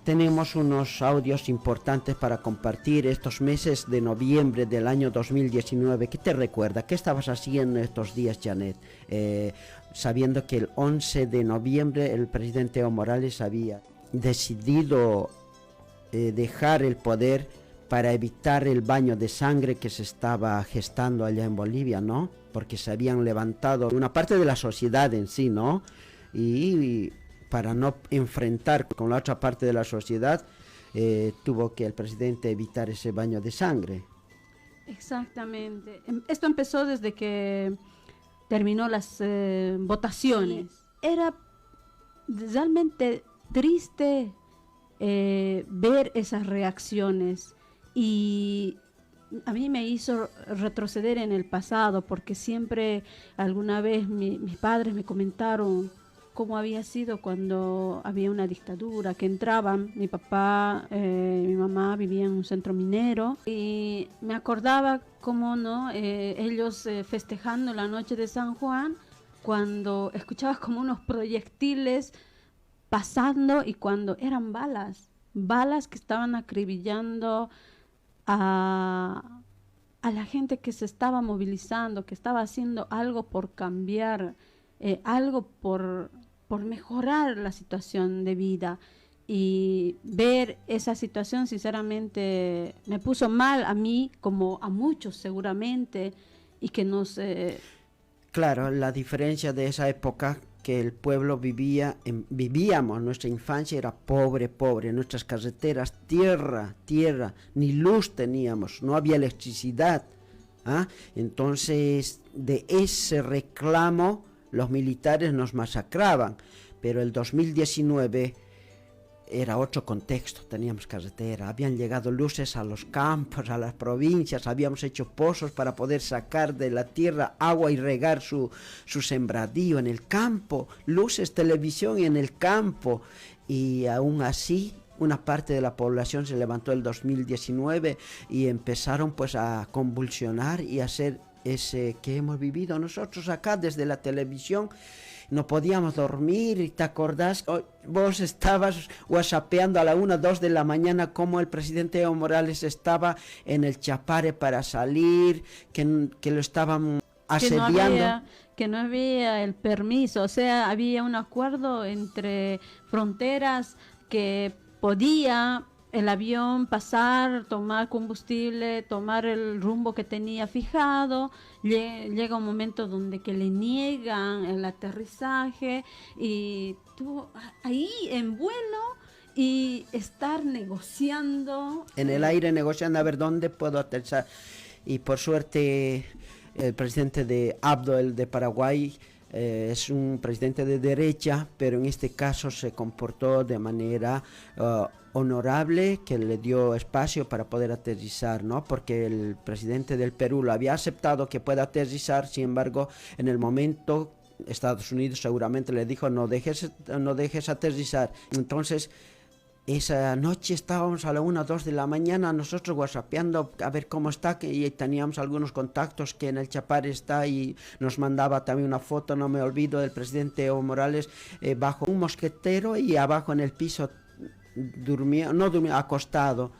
tenemos unos audios importantes para compartir estos meses de noviembre del año 2019. ¿Qué te recuerda? ¿Qué estabas haciendo estos días, Janet? Sabiendo que el 11 de noviembre el presidente Evo Morales había decidido dejar el poder para evitar el baño de sangre que se estaba gestando allá en Bolivia, ¿no? Porque se habían levantado una parte de la sociedad en sí, ¿no? Y para no enfrentar con la otra parte de la sociedad, tuvo que el presidente evitar ese baño de sangre. Exactamente. Esto empezó desde que terminó las votaciones. Sí. Era realmente triste ver esas reacciones, y a mí me hizo retroceder en el pasado, porque siempre alguna vez mis padres me comentaron cómo había sido cuando había una dictadura, que entraban, mi papá, mi mamá vivían en un centro minero, y me acordaba cómo no, ellos festejando la noche de San Juan, cuando escuchabas como unos proyectiles pasando, y cuando eran balas que estaban acribillando a la gente que se estaba movilizando, que estaba haciendo algo por cambiar, algo por mejorar la situación de vida. Y ver esa situación sinceramente me puso mal a mí, como a muchos seguramente, y que nos... Claro, la diferencia de esa época, que el pueblo vivíamos, nuestra infancia era pobre, nuestras carreteras, tierra, ni luz teníamos, no había electricidad, ¿ah? Entonces, de ese reclamo, los militares nos masacraban, pero el 2019 era otro contexto, teníamos carretera, habían llegado luces a los campos, a las provincias, habíamos hecho pozos para poder sacar de la tierra agua y regar su sembradío en el campo, luces, televisión en el campo, y aún así una parte de la población se levantó el 2019 y empezaron pues a convulsionar y a hacer ese que hemos vivido nosotros acá desde la televisión. No podíamos dormir, y te acordás, vos estabas whatsappeando a la 1, 2 de la mañana como el presidente Evo Morales estaba en el Chapare para salir, que lo estaban asediando. Que no había el permiso, o sea, había un acuerdo entre fronteras que podía el avión pasar, tomar combustible, tomar el rumbo que tenía fijado. Llega un momento donde que le niegan el aterrizaje, y tú ahí en vuelo y estar negociando. En el aire negociando a ver dónde puedo aterrizar. Y por suerte el presidente de Abdo, el de Paraguay, es un presidente de derecha, pero en este caso se comportó de manera honorable, que le dio espacio para poder aterrizar, ¿no? Porque el presidente del Perú lo había aceptado que pueda aterrizar, sin embargo, en el momento Estados Unidos seguramente le dijo no dejes aterrizar. Entonces, esa noche estábamos a la 1, 2 de la mañana nosotros whatsappeando a ver cómo está, y teníamos algunos contactos que en el Chapare está, y nos mandaba también una foto, no me olvido, del presidente Evo Morales bajo un mosquetero y abajo en el piso acostado.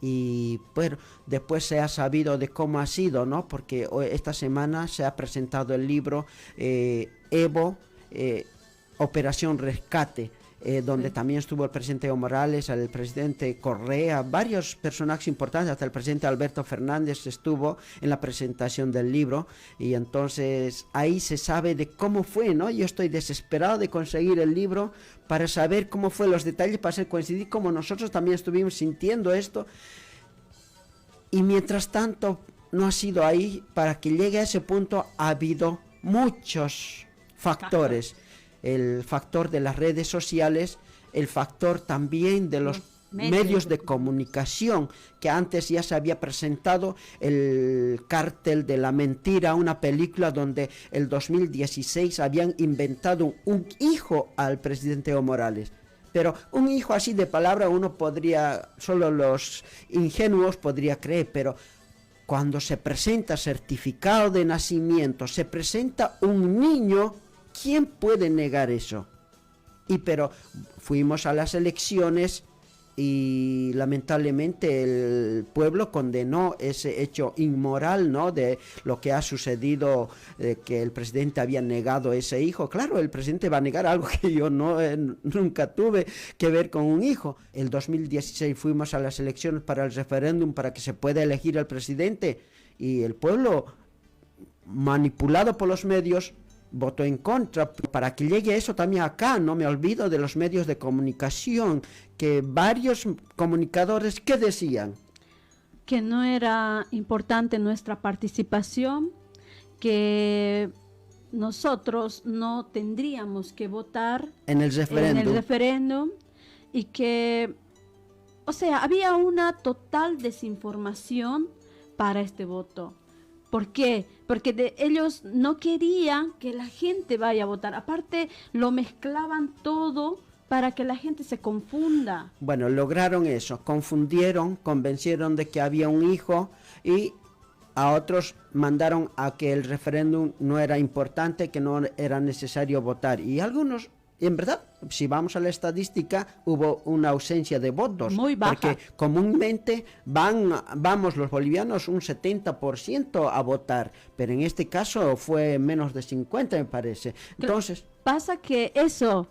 Y bueno, después se ha sabido de cómo ha sido, ¿no? Porque esta semana se ha presentado el libro Evo, Operación Rescate, donde también estuvo el presidente Evo Morales, el presidente Correa, varios personajes importantes, hasta el presidente Alberto Fernández estuvo en la presentación del libro, y entonces ahí se sabe de cómo fue, ¿no? Yo estoy desesperado de conseguir el libro para saber cómo fue los detalles, para hacer coincidir como nosotros también estuvimos sintiendo esto, y mientras tanto no ha sido ahí. Para que llegue a ese punto ha habido muchos factores. El factor de las redes sociales, el factor también de los medios de comunicación, que antes ya se había presentado el Cártel de la Mentira, una película donde el 2016 habían inventado un hijo al presidente Evo Morales. Pero un hijo así de palabra uno podría, solo los ingenuos podría creer, pero cuando se presenta certificado de nacimiento, se presenta un niño, ¿quién puede negar eso? Pero fuimos a las elecciones y lamentablemente el pueblo condenó ese hecho inmoral, ¿no? De lo que ha sucedido, que el presidente había negado ese hijo. Claro, el presidente va a negar algo que yo nunca tuve que ver con un hijo. El 2016 fuimos a las elecciones para el referéndum para que se pueda elegir al presidente y el pueblo, manipulado por los medios, votó en contra. Para que llegue eso también acá, no me olvido de los medios de comunicación, que varios comunicadores, ¿qué decían? Que no era importante nuestra participación, que nosotros no tendríamos que votar en el referéndum y que, o sea, había una total desinformación para este voto. ¿Por qué? Porque ellos no querían que la gente vaya a votar. Aparte, lo mezclaban todo para que la gente se confunda. Bueno, lograron eso, confundieron, convencieron de que había un hijo y a otros mandaron a que el referéndum no era importante, que no era necesario votar. Y algunos, en verdad, si vamos a la estadística, hubo una ausencia de votos. Muy baja. Porque comúnmente vamos los bolivianos un 70% a votar, pero en este caso fue menos de 50, me parece. Entonces, pasa que eso,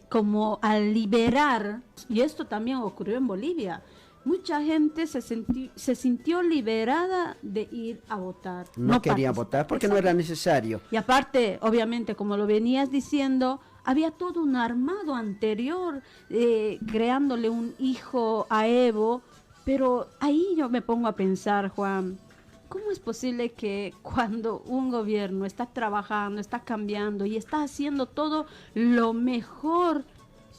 como al liberar, y esto también ocurrió en Bolivia, mucha gente se sintió liberada de ir a votar. No quería votar porque no era necesario. Y aparte, obviamente, como lo venías diciendo, había todo un armado anterior, creándole un hijo a Evo, pero ahí yo me pongo a pensar, Juan, ¿cómo es posible que cuando un gobierno está trabajando, está cambiando y está haciendo todo lo mejor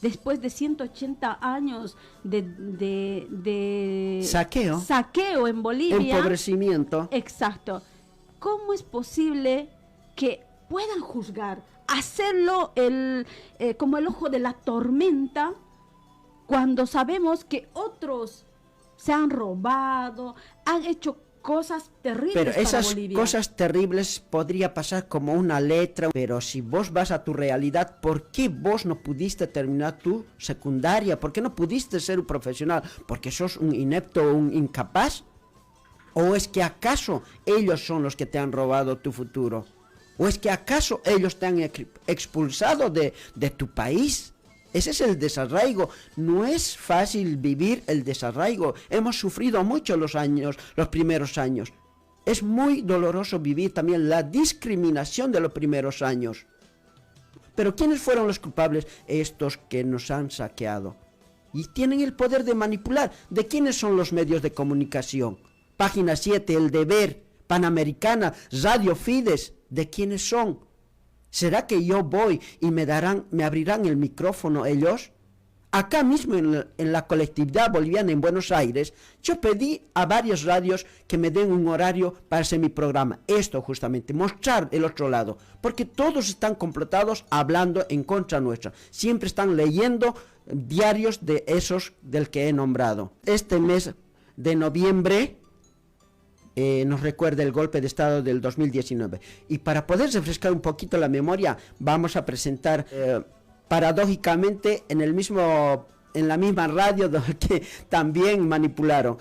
después de 180 años de saqueo en Bolivia, empobrecimiento? Exacto. ¿Cómo es posible que puedan juzgar, hacerlo como el ojo de la tormenta, cuando sabemos que otros se han robado, han hecho cosas terribles? Pero para esas Bolivia. Cosas terribles podría pasar como una letra, pero si vos vas a tu realidad, ¿por qué vos no pudiste terminar tu secundaria? ¿Por qué no pudiste ser un profesional? ¿Porque sos un inepto o un incapaz? ¿O es que acaso ellos son los que te han robado tu futuro? ¿O es que acaso ellos te han expulsado de tu país? Ese es el desarraigo. No es fácil vivir el desarraigo. Hemos sufrido mucho los primeros años. Es muy doloroso vivir también la discriminación de los primeros años. Pero ¿quiénes fueron los culpables? Estos que nos han saqueado. Y tienen el poder de manipular. ¿De quiénes son los medios de comunicación? Página 7, El Deber, Panamericana, Radio Fides. ¿De quiénes son? ¿Será que yo voy y me abrirán el micrófono ellos? Acá mismo en la colectividad boliviana en Buenos Aires, yo pedí a varias radios que me den un horario para hacer mi programa. Esto justamente, mostrar el otro lado. Porque todos están complotados hablando en contra nuestra. Siempre están leyendo diarios de esos del que he nombrado. Este mes de noviembre nos recuerda el golpe de Estado del 2019. Y para poder refrescar un poquito la memoria, vamos a presentar paradójicamente en la misma radio que también manipularon.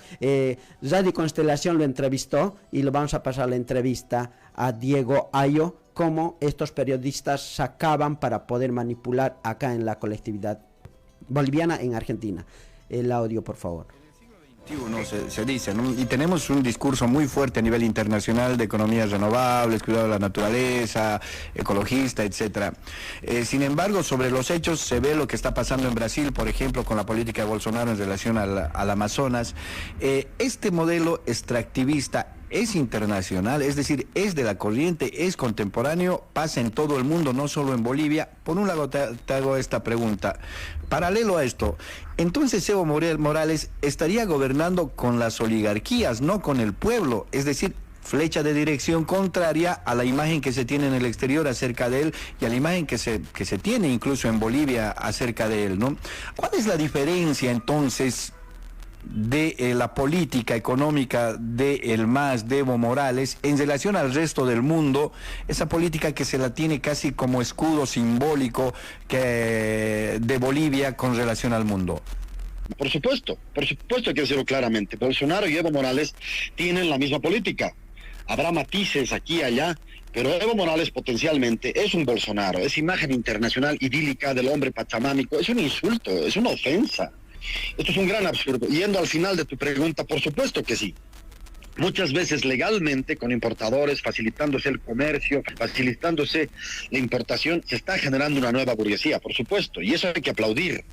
Radio Constelación lo entrevistó y lo vamos a pasar la entrevista a Diego Ayo, cómo estos periodistas sacaban para poder manipular acá en la colectividad boliviana en Argentina. El audio, por favor. Se dice, ¿no? Y tenemos un discurso muy fuerte a nivel internacional de economías renovables, cuidado de la naturaleza, ecologista, etcétera. Sin embargo, sobre los hechos se ve lo que está pasando en Brasil, por ejemplo, con la política de Bolsonaro en relación al Amazonas. Este modelo extractivista es internacional, es decir, es de la corriente, es contemporáneo, pasa en todo el mundo, no solo en Bolivia. Por un lado te hago esta pregunta. Paralelo a esto, entonces Evo Morales estaría gobernando con las oligarquías, no con el pueblo, es decir, flecha de dirección contraria a la imagen que se tiene en el exterior acerca de él y a la imagen que se tiene incluso en Bolivia acerca de él, ¿no? ¿Cuál es la diferencia entonces de la política económica de el MAS, de Evo Morales, en relación al resto del mundo, esa política que se la tiene casi como escudo simbólico de Bolivia con relación al mundo? Por supuesto hay que decirlo claramente. Bolsonaro y Evo Morales tienen la misma política. Habrá matices aquí y allá, pero Evo Morales potencialmente es un Bolsonaro, es imagen internacional idílica del hombre pachamámico, es un insulto, es una ofensa. Esto es un gran absurdo. Yendo al final de tu pregunta, por supuesto que sí. Muchas veces legalmente, con importadores, facilitándose el comercio, facilitándose la importación, se está generando una nueva burguesía, por supuesto, y eso hay que aplaudir.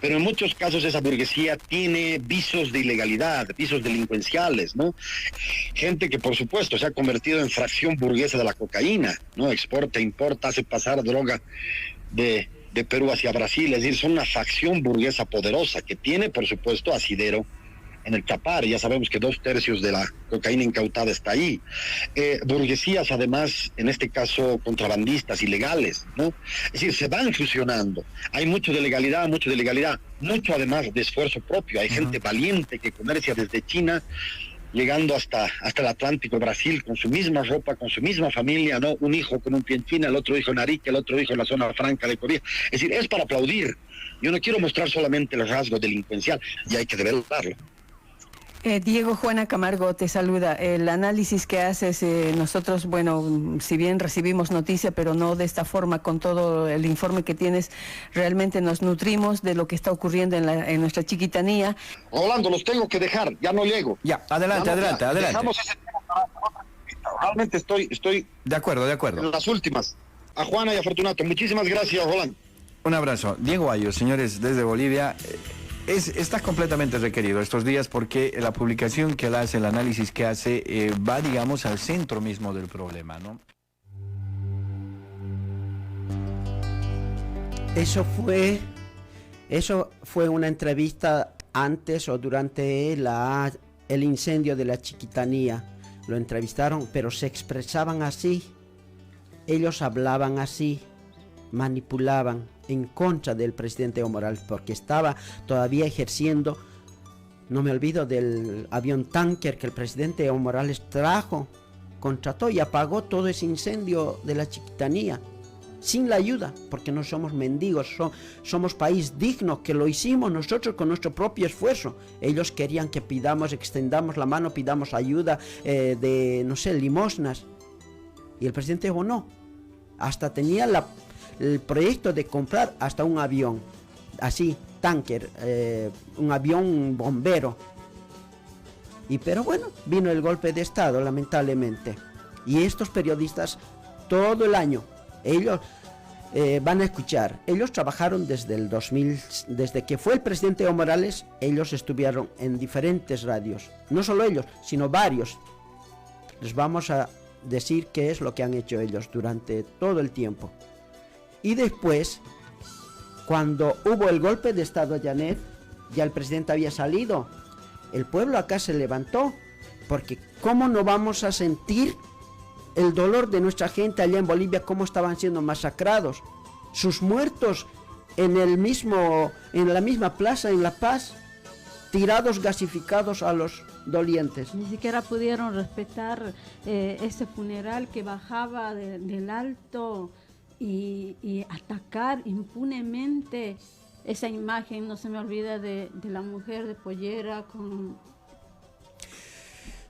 Pero en muchos casos esa burguesía tiene visos de ilegalidad, visos delincuenciales, ¿no? Gente que por supuesto se ha convertido en fracción burguesa de la cocaína, ¿no? Exporta, importa, hace pasar droga de Perú hacia Brasil, es decir, son una facción burguesa poderosa que tiene por supuesto asidero en el Chapar, ya sabemos que 2/3 de la cocaína incautada está ahí. Burguesías, además, en este caso, contrabandistas, ilegales, ¿no? Es decir, se van fusionando. Hay mucho de legalidad, mucho además de esfuerzo propio. Hay gente valiente que comercia desde China, llegando hasta el Atlántico, Brasil, con su misma ropa, con su misma familia, ¿no? Un hijo con un pie en China, el otro hijo en Arica, el otro hijo en la zona franca de Corea. Es decir, es para aplaudir. Yo no quiero mostrar solamente el rasgo delincuencial, y hay que develarlo. Diego, Juana Camargo te saluda. El análisis que haces, nosotros, bueno, si bien recibimos noticia, pero no de esta forma, con todo el informe que tienes, realmente nos nutrimos de lo que está ocurriendo en nuestra chiquitanía. Rolando, los tengo que dejar, ya no llego. Ya, adelante. Dejamos ese tema para otra. Realmente estoy De acuerdo. en las últimas. A Juana y a Fortunato, muchísimas gracias, Rolando. Un abrazo. Diego Ayos, señores, desde Bolivia. Está completamente requerido estos días porque la publicación que él hace, el análisis que hace, va, digamos, al centro mismo del problema, ¿no? Eso fue una entrevista antes o durante el incendio de la Chiquitanía. Lo entrevistaron, pero se expresaban así. Ellos hablaban así, manipulaban en contra del presidente Evo Morales porque estaba todavía ejerciendo. No me olvido del avión tanker que el presidente Evo Morales contrató y apagó todo ese incendio de la Chiquitanía sin la ayuda, porque no somos mendigos, somos país digno, que lo hicimos nosotros con nuestro propio esfuerzo. Ellos querían que extendamos la mano, pidamos ayuda limosnas, y el presidente Evo no, hasta tenía el proyecto de comprar hasta un avión, así, tanker, un avión bombero. Pero bueno, vino el golpe de Estado, lamentablemente. Y estos periodistas, todo el año, ellos van a escuchar. Ellos trabajaron desde el 2000, desde que fue el presidente Evo Morales, ellos estuvieron en diferentes radios. No solo ellos, sino varios. Les vamos a decir qué es lo que han hecho ellos durante todo el tiempo. Y después, cuando hubo el golpe de Estado a Janet, ya el presidente había salido, el pueblo acá se levantó, porque ¿cómo no vamos a sentir el dolor de nuestra gente allá en Bolivia, cómo estaban siendo masacrados? Sus muertos en la misma plaza, en La Paz, tirados, gasificados a los dolientes. Ni siquiera pudieron respetar ese funeral que bajaba del alto y atacar impunemente esa imagen. No se me olvida de la mujer de pollera con...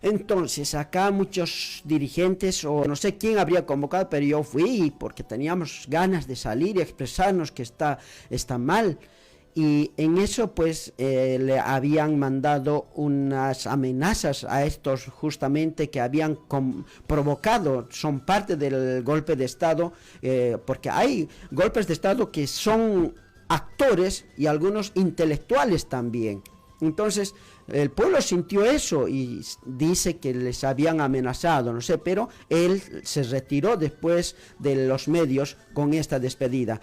Entonces acá muchos dirigentes, o no sé quién habría convocado, pero yo fui porque teníamos ganas de salir y expresarnos que está mal. Y en eso pues le habían mandado unas amenazas a estos justamente que habían provocado, son parte del golpe de Estado, porque hay golpes de Estado que son actores y algunos intelectuales también. Entonces el pueblo sintió eso y dice que les habían amenazado, no sé, pero él se retiró después de los medios con esta despedida.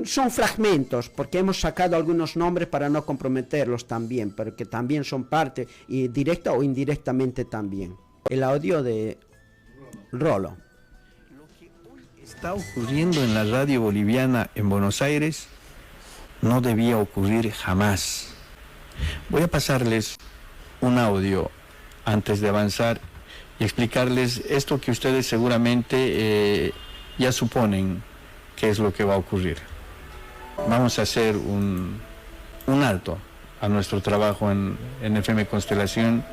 Son fragmentos, porque hemos sacado algunos nombres para no comprometerlos también, pero que también son parte, y directa o indirectamente también. El audio de Rolo. Lo que hoy está ocurriendo en la radio boliviana en Buenos Aires no debía ocurrir jamás. Voy a pasarles un audio antes de avanzar y explicarles esto que ustedes seguramente ya suponen qué es lo que va a ocurrir. Vamos a hacer un un alto a nuestro trabajo en FM Constelación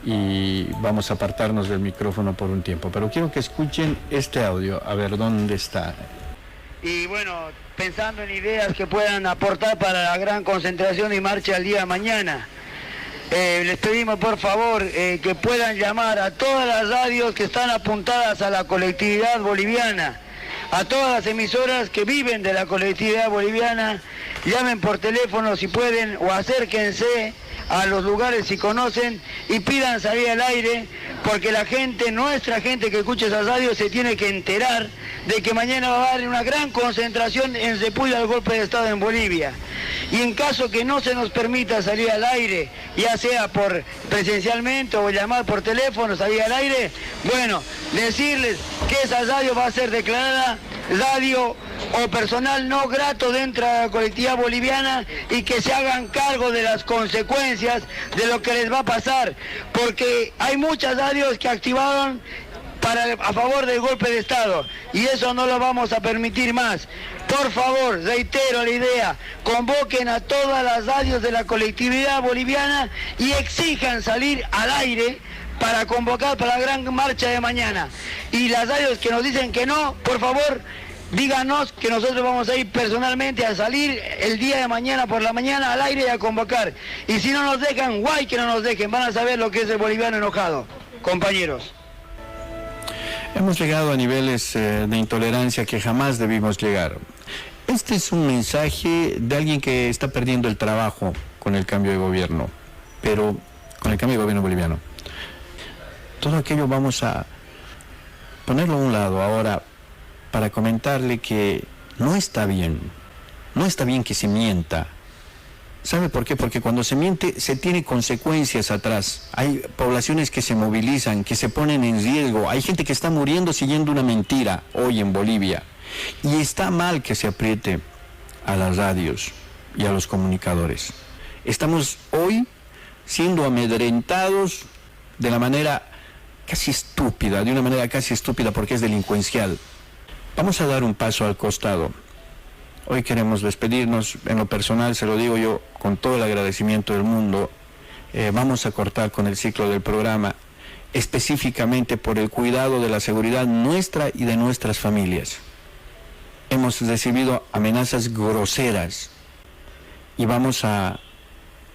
y vamos a apartarnos del micrófono por un tiempo. Pero quiero que escuchen este audio, a ver dónde está. Y bueno, pensando en ideas que puedan aportar para la gran concentración y marcha el día de mañana. Les pedimos por favor que puedan llamar a todas las radios que están apuntadas a la colectividad boliviana, a todas las emisoras que viven de la colectividad boliviana, llamen por teléfono si pueden o acérquense a los lugares si conocen y pidan salir al aire, porque la gente, nuestra gente que escucha esas radios se tiene que enterar de que mañana va a haber una gran concentración en repudio al golpe de Estado en Bolivia. Y en caso que no se nos permita salir al aire, ya sea por presencialmente o llamar por teléfono, salir al aire, bueno, decirles que esa radio va a ser declarada radio o personal no grato dentro de la colectividad boliviana y que se hagan cargo de las consecuencias de lo que les va a pasar, porque hay muchas radios que activaron a favor del golpe de Estado y eso no lo vamos a permitir más. Por favor, reitero la idea, convoquen a todas las radios de la colectividad boliviana y exijan salir al aire para convocar para la gran marcha de mañana. Y las radios que nos dicen que no, por favor, díganos que nosotros vamos a ir personalmente a salir el día de mañana por la mañana al aire y a convocar. Y si no nos dejan, guay que no nos dejen, van a saber lo que es el boliviano enojado, compañeros. Hemos llegado a niveles de intolerancia que jamás debimos llegar. Este es un mensaje de alguien que está perdiendo el trabajo con el cambio de gobierno, pero con el cambio de gobierno boliviano. Todo aquello vamos a ponerlo a un lado ahora para comentarle que no está bien que se mienta. ¿Sabe por qué? Porque cuando se miente se tiene consecuencias atrás. Hay poblaciones que se movilizan, que se ponen en riesgo. Hay gente que está muriendo siguiendo una mentira hoy en Bolivia. Y está mal que se apriete a las radios y a los comunicadores. Estamos hoy siendo amedrentados de la manera casi estúpida, de una manera casi estúpida porque es delincuencial. Vamos a dar un paso al costado. Hoy queremos despedirnos, en lo personal se lo digo yo con todo el agradecimiento del mundo. Vamos a cortar con el ciclo del programa, específicamente por el cuidado de la seguridad nuestra y de nuestras familias. Hemos recibido amenazas groseras y vamos a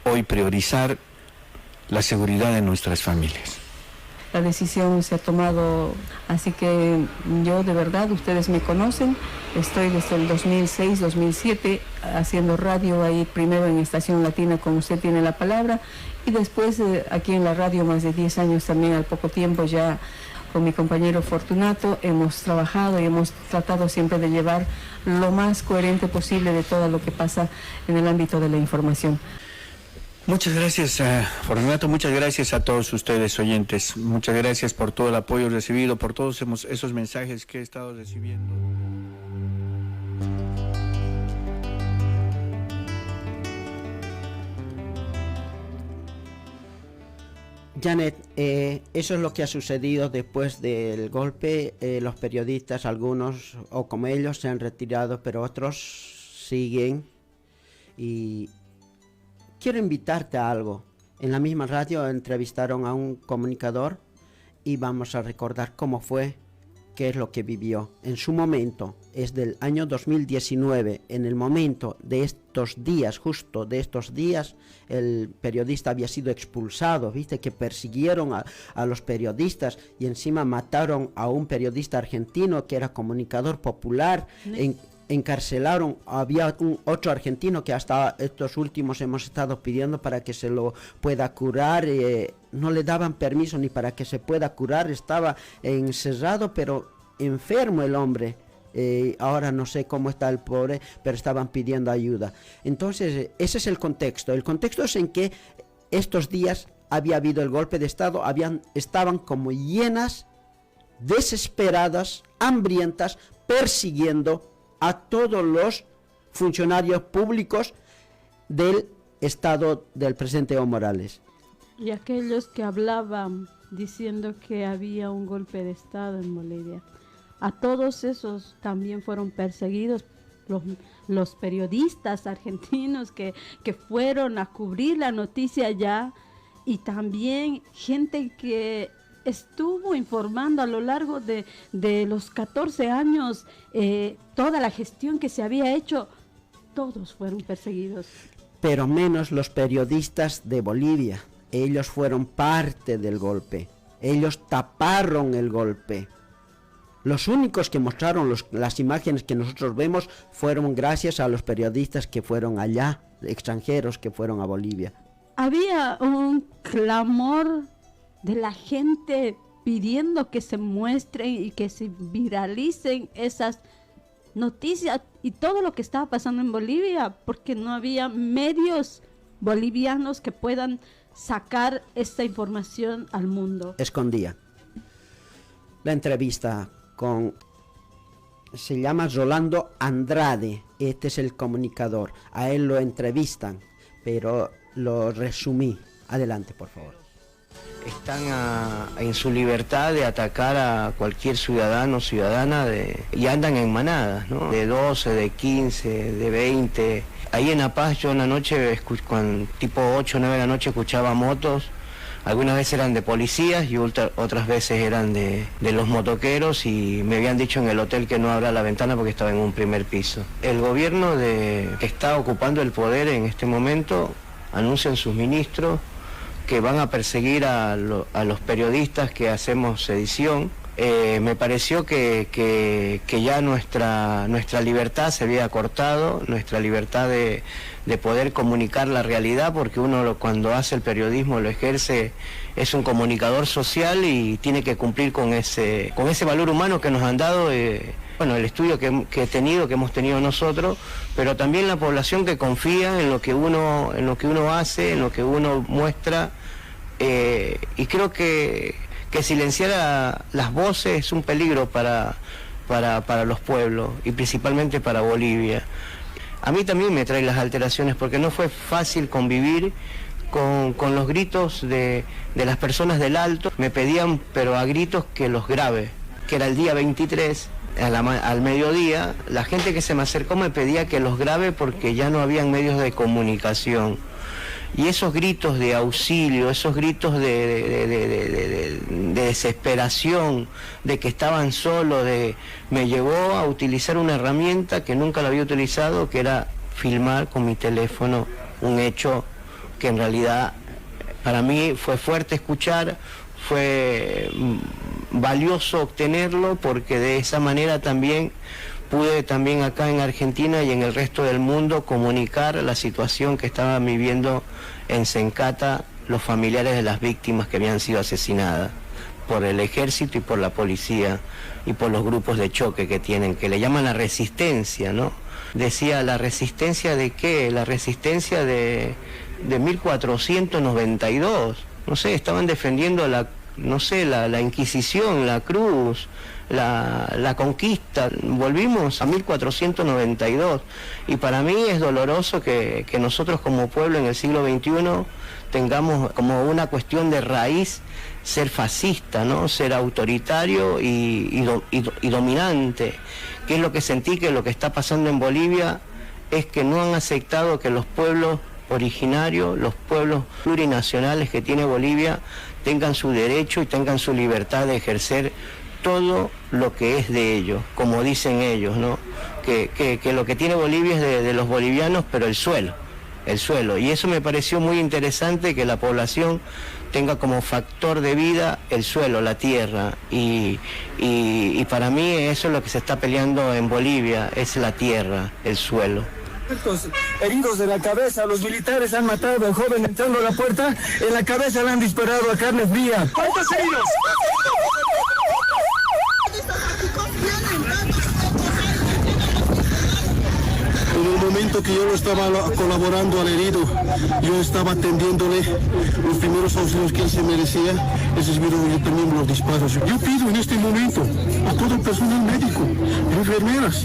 hoy priorizar la seguridad de nuestras familias. La decisión se ha tomado, así que yo de verdad, ustedes me conocen, estoy desde el 2006, 2007 haciendo radio ahí, primero en Estación Latina como usted tiene la palabra, y después aquí en la radio más de 10 años también al poco tiempo ya con mi compañero Fortunato hemos trabajado y hemos tratado siempre de llevar lo más coherente posible de todo lo que pasa en el ámbito de la información. Muchas gracias, Fortunato, muchas gracias a todos ustedes oyentes, muchas gracias por todo el apoyo recibido, por todos esos mensajes que he estado recibiendo. Janet, eso es lo que ha sucedido después del golpe. Los periodistas, algunos o como ellos, se han retirado, pero otros siguen. Y quiero invitarte a algo. En la misma radio entrevistaron a un comunicador y vamos a recordar cómo fue, qué es lo que vivió. En su momento, es del año 2019, en el momento de estos días, justo de estos días, el periodista había sido expulsado, viste que persiguieron a los periodistas y encima mataron a un periodista argentino que era comunicador popular, encarcelaron, había otro argentino que hasta estos últimos hemos estado pidiendo para que se lo pueda curar, no le daban permiso ni para que se pueda curar, estaba encerrado pero enfermo el hombre. Ahora no sé cómo está el pobre, pero estaban pidiendo ayuda. Entonces ese es el contexto es en que estos días había habido el golpe de Estado, estaban como llenas, desesperadas, hambrientas, persiguiendo a todos los funcionarios públicos del Estado del presidente Evo Morales. Y aquellos que hablaban diciendo que había un golpe de Estado en Bolivia, a todos esos también fueron perseguidos los periodistas argentinos que fueron a cubrir la noticia allá, y también gente que estuvo informando a lo largo de los 14 años toda la gestión que se había hecho. Todos fueron perseguidos. Pero menos los periodistas de Bolivia. Ellos fueron parte del golpe. Ellos taparon el golpe. Los únicos que mostraron las imágenes que nosotros vemos fueron gracias a los periodistas que fueron allá, extranjeros que fueron a Bolivia. Había un clamor de la gente pidiendo que se muestren y que se viralicen esas noticias y todo lo que estaba pasando en Bolivia, porque no había medios bolivianos que puedan sacar esta información al mundo. Escondía. La entrevista se llama Rolando Andrade, este es el comunicador, a él lo entrevistan, pero lo resumí. Adelante, por favor. Están en su libertad de atacar a cualquier ciudadano o ciudadana y andan en manadas, ¿no? De 12, de 15, de 20. Ahí en La Paz yo una noche, tipo 8 o 9 de la noche, escuchaba motos. Algunas veces eran de policías y otras veces eran de los motoqueros, y me habían dicho en el hotel que no abra la ventana porque estaba en un primer piso. El gobierno que está ocupando el poder en este momento anuncian sus ministros que van a perseguir a los periodistas que hacemos edición. Me pareció que ya nuestra libertad se había cortado, nuestra libertad de poder comunicar la realidad, porque uno cuando hace el periodismo lo ejerce, es un comunicador social y tiene que cumplir con ese valor humano que nos han dado, bueno, el estudio que hemos tenido nosotros, pero también la población que confía en lo que uno hace, en lo que uno muestra, y creo que silenciar las voces es un peligro para los pueblos y principalmente para Bolivia. A mí también me trae las alteraciones porque no fue fácil convivir con los gritos de las personas del Alto. Me pedían, pero a gritos, que los grabe, que era el día 23, al mediodía. La gente que se me acercó me pedía que los grabe porque ya no habían medios de comunicación. Y esos gritos de auxilio, esos gritos de desesperación, de que estaban solos, me llevó a utilizar una herramienta que nunca la había utilizado, que era filmar con mi teléfono un hecho que en realidad para mí fue fuerte escuchar, fue valioso obtenerlo, porque de esa manera también pude acá en Argentina y en el resto del mundo comunicar la situación que estaban viviendo en Sencata los familiares de las víctimas que habían sido asesinadas por el ejército y por la policía y por los grupos de choque que tienen, que le llaman la resistencia, ¿no? Decía, ¿la resistencia de qué? La resistencia de 1492, no sé, estaban defendiendo la Inquisición, la cruz, la conquista. Volvimos a 1492 y para mí es doloroso que nosotros como pueblo en el siglo XXI tengamos como una cuestión de raíz ser fascista, ¿no? Ser autoritario y dominante. ¿Qué es lo que sentí? Que lo que está pasando en Bolivia es que no han aceptado que los pueblos originarios, los pueblos plurinacionales que tiene Bolivia, tengan su derecho y tengan su libertad de ejercer todo lo que es de ellos, como dicen ellos, ¿no? Que lo que tiene Bolivia es de los bolivianos, pero el suelo. Y eso me pareció muy interesante, que la población tenga como factor de vida el suelo, la tierra, y para mí eso es lo que se está peleando en Bolivia, es la tierra, el suelo. Heridos de la cabeza, los militares han matado al joven entrando a la puerta, en la cabeza le han disparado a carne fría. ¿Cuántos heridos? momento que yo lo estaba colaborando al herido, yo estaba atendiéndole los primeros auxilios que él se merecía, esos vieron yo también los disparos. Yo pido en este momento a todo el personal médico, enfermeras,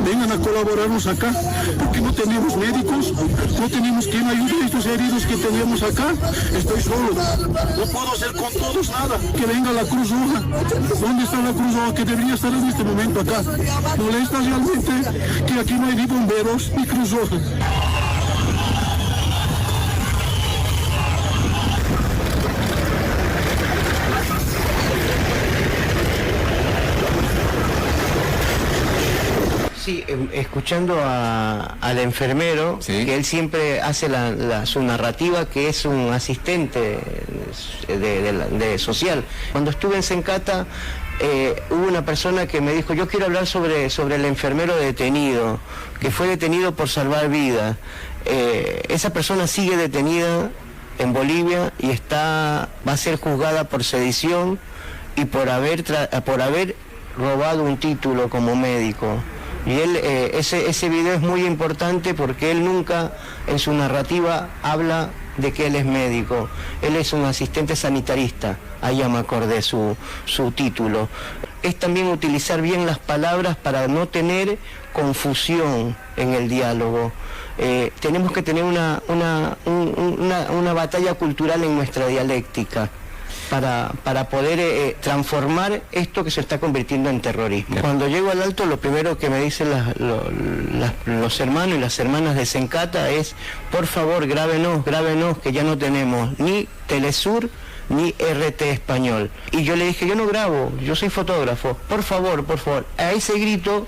vengan a colaborarnos acá, porque no tenemos médicos, no tenemos quien ayude a estos heridos que tenemos acá. Estoy solo, no puedo hacer con todos nada. Que venga la Cruz Roja. ¿Dónde está la Cruz Roja que debería estar en este momento acá? Molesta realmente que aquí no hay ni bomberos ni Cruz Roja. Sí, escuchando al enfermero, ¿sí? Que él siempre hace su narrativa, que es un asistente de social. Cuando estuve en Sencata, hubo una persona que me dijo, yo quiero hablar sobre el enfermero detenido, que fue detenido por salvar vidas. Esa persona sigue detenida en Bolivia y va a ser juzgada por sedición y por haber robado un título como médico. Y él, ese video es muy importante porque él nunca en su narrativa habla de que él es médico. Él es un asistente sanitarista, ahí ya me acordé su título. Es también utilizar bien las palabras para no tener confusión en el diálogo. Tenemos que tener una batalla cultural en nuestra dialéctica para poder transformar esto que se está convirtiendo en terrorismo. Cuando llego al Alto, lo primero que me dicen los hermanos y las hermanas de Sencata es, por favor, grábenos, que ya no tenemos ni Telesur ni RT Español. Y yo le dije, yo no grabo, yo soy fotógrafo, por favor. A ese grito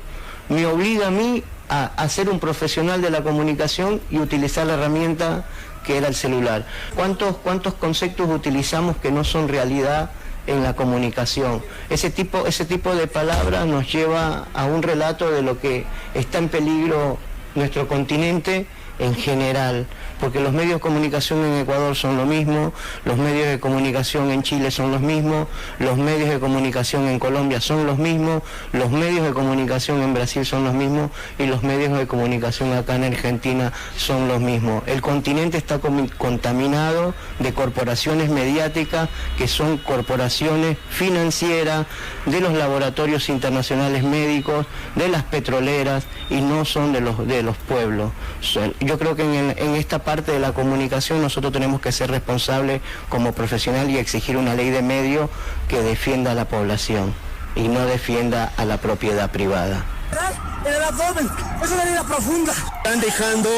me obliga a mí a ser un profesional de la comunicación y utilizar la herramienta que era el celular. ¿Cuántos conceptos utilizamos que no son realidad en la comunicación? Ese tipo de palabras nos lleva a un relato de lo que está en peligro nuestro continente en general, porque los medios de comunicación en Ecuador son lo mismo, los medios de comunicación en Chile son los mismos, los medios de comunicación en Colombia son los mismos, los medios de comunicación en Brasil son los mismos y los medios de comunicación acá en Argentina son los mismos. El continente está contaminado de corporaciones mediáticas que son corporaciones financieras, de los laboratorios internacionales médicos, de las petroleras y no son de los pueblos. Yo creo que en esta parte de la comunicación nosotros tenemos que ser responsables como profesional y exigir una ley de medios que defienda a la población y no defienda a la propiedad privada. En el abdomen, es una herida profunda. Están dejando.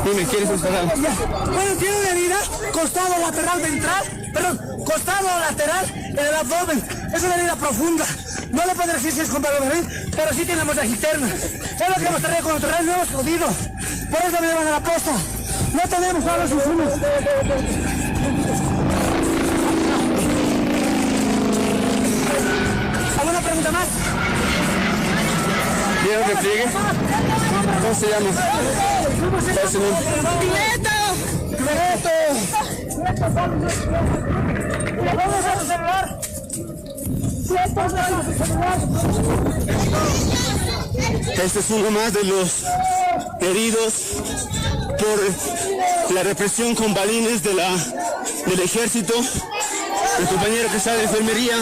Dime, ¿quieres disparar? Bueno, tiene una herida, costado lateral en el abdomen. Es una herida profunda. No le puedo decir si es completamente, pero sí tenemos la cisterna. Es lo que hemos traído con el terreno, no hemos jodido. Por eso me llevan a la posta. No tenemos ahora los insumos. ¿Alguna pregunta más? ¿Vieron el repliegue? ¿Cómo se llama? ¿Cuál es su nombre? ¡Cleto! ¿Vamos a celular? Este es uno más de los heridos por la represión con balines del ejército. El compañero que está de enfermería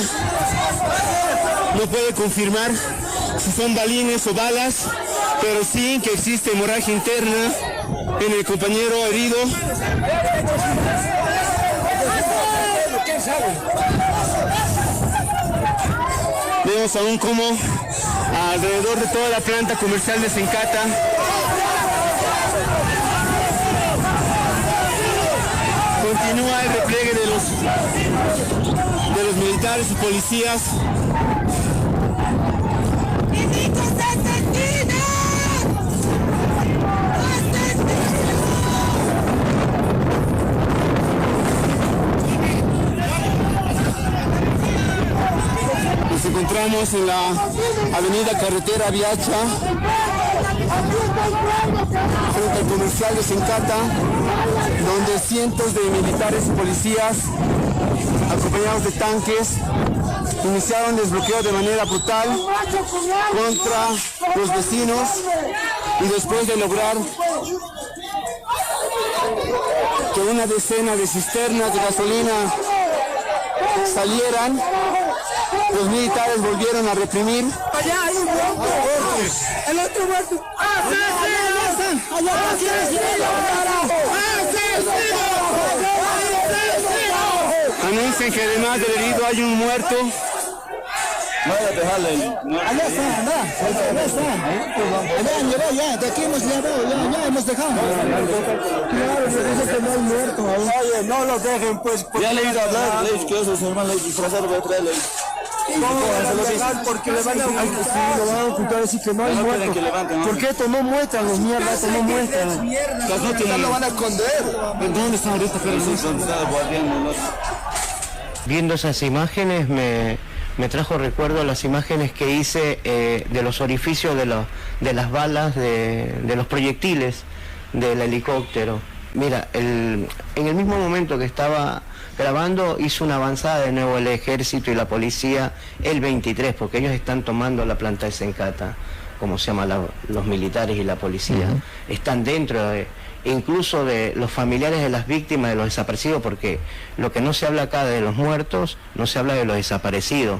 no puede confirmar si son balines o balas, pero sí que existe hemorragia interna en el compañero herido. Vemos aún como alrededor de toda la planta comercial de Sencata continúa el repliegue de los militares y policías. Nos encontramos en la avenida Carretera Viacha, frente al comercial de Sencata, donde cientos de militares y policías, acompañados de tanques, iniciaron desbloqueo de manera brutal contra los vecinos y después de lograr que una decena de cisternas de gasolina salieran, los militares volvieron a reprimir. Allá hay un muerto. El otro muerto. Anuncian que además del herido hay un muerto. Allá está, allá, ya, de aquí hemos llevado, ya hemos dejado. Claro, se dice que no hay muerto. Oye, no lo dejen, pues. Ya le he ido a hablar, le he dicho que esos hermanos disfrazados de otra ley. Porque le van a ocultar, decir que no hay muerto. ¿Por qué tomó muestras los mierdas? Tomó muestras. No lo van a esconder. ¿Dónde están ahorita? Viendo esas imágenes me trajo recuerdo las imágenes que hice de los orificios de las balas, de los proyectiles del helicóptero. Mira, en el mismo momento que estaba grabando hizo una avanzada de nuevo el ejército y la policía el 23, porque ellos están tomando la planta de Sencata, como se llama los militares y la policía. Están dentro incluso de los familiares de las víctimas, de los desaparecidos, porque lo que no se habla acá de los muertos, no se habla de los desaparecidos.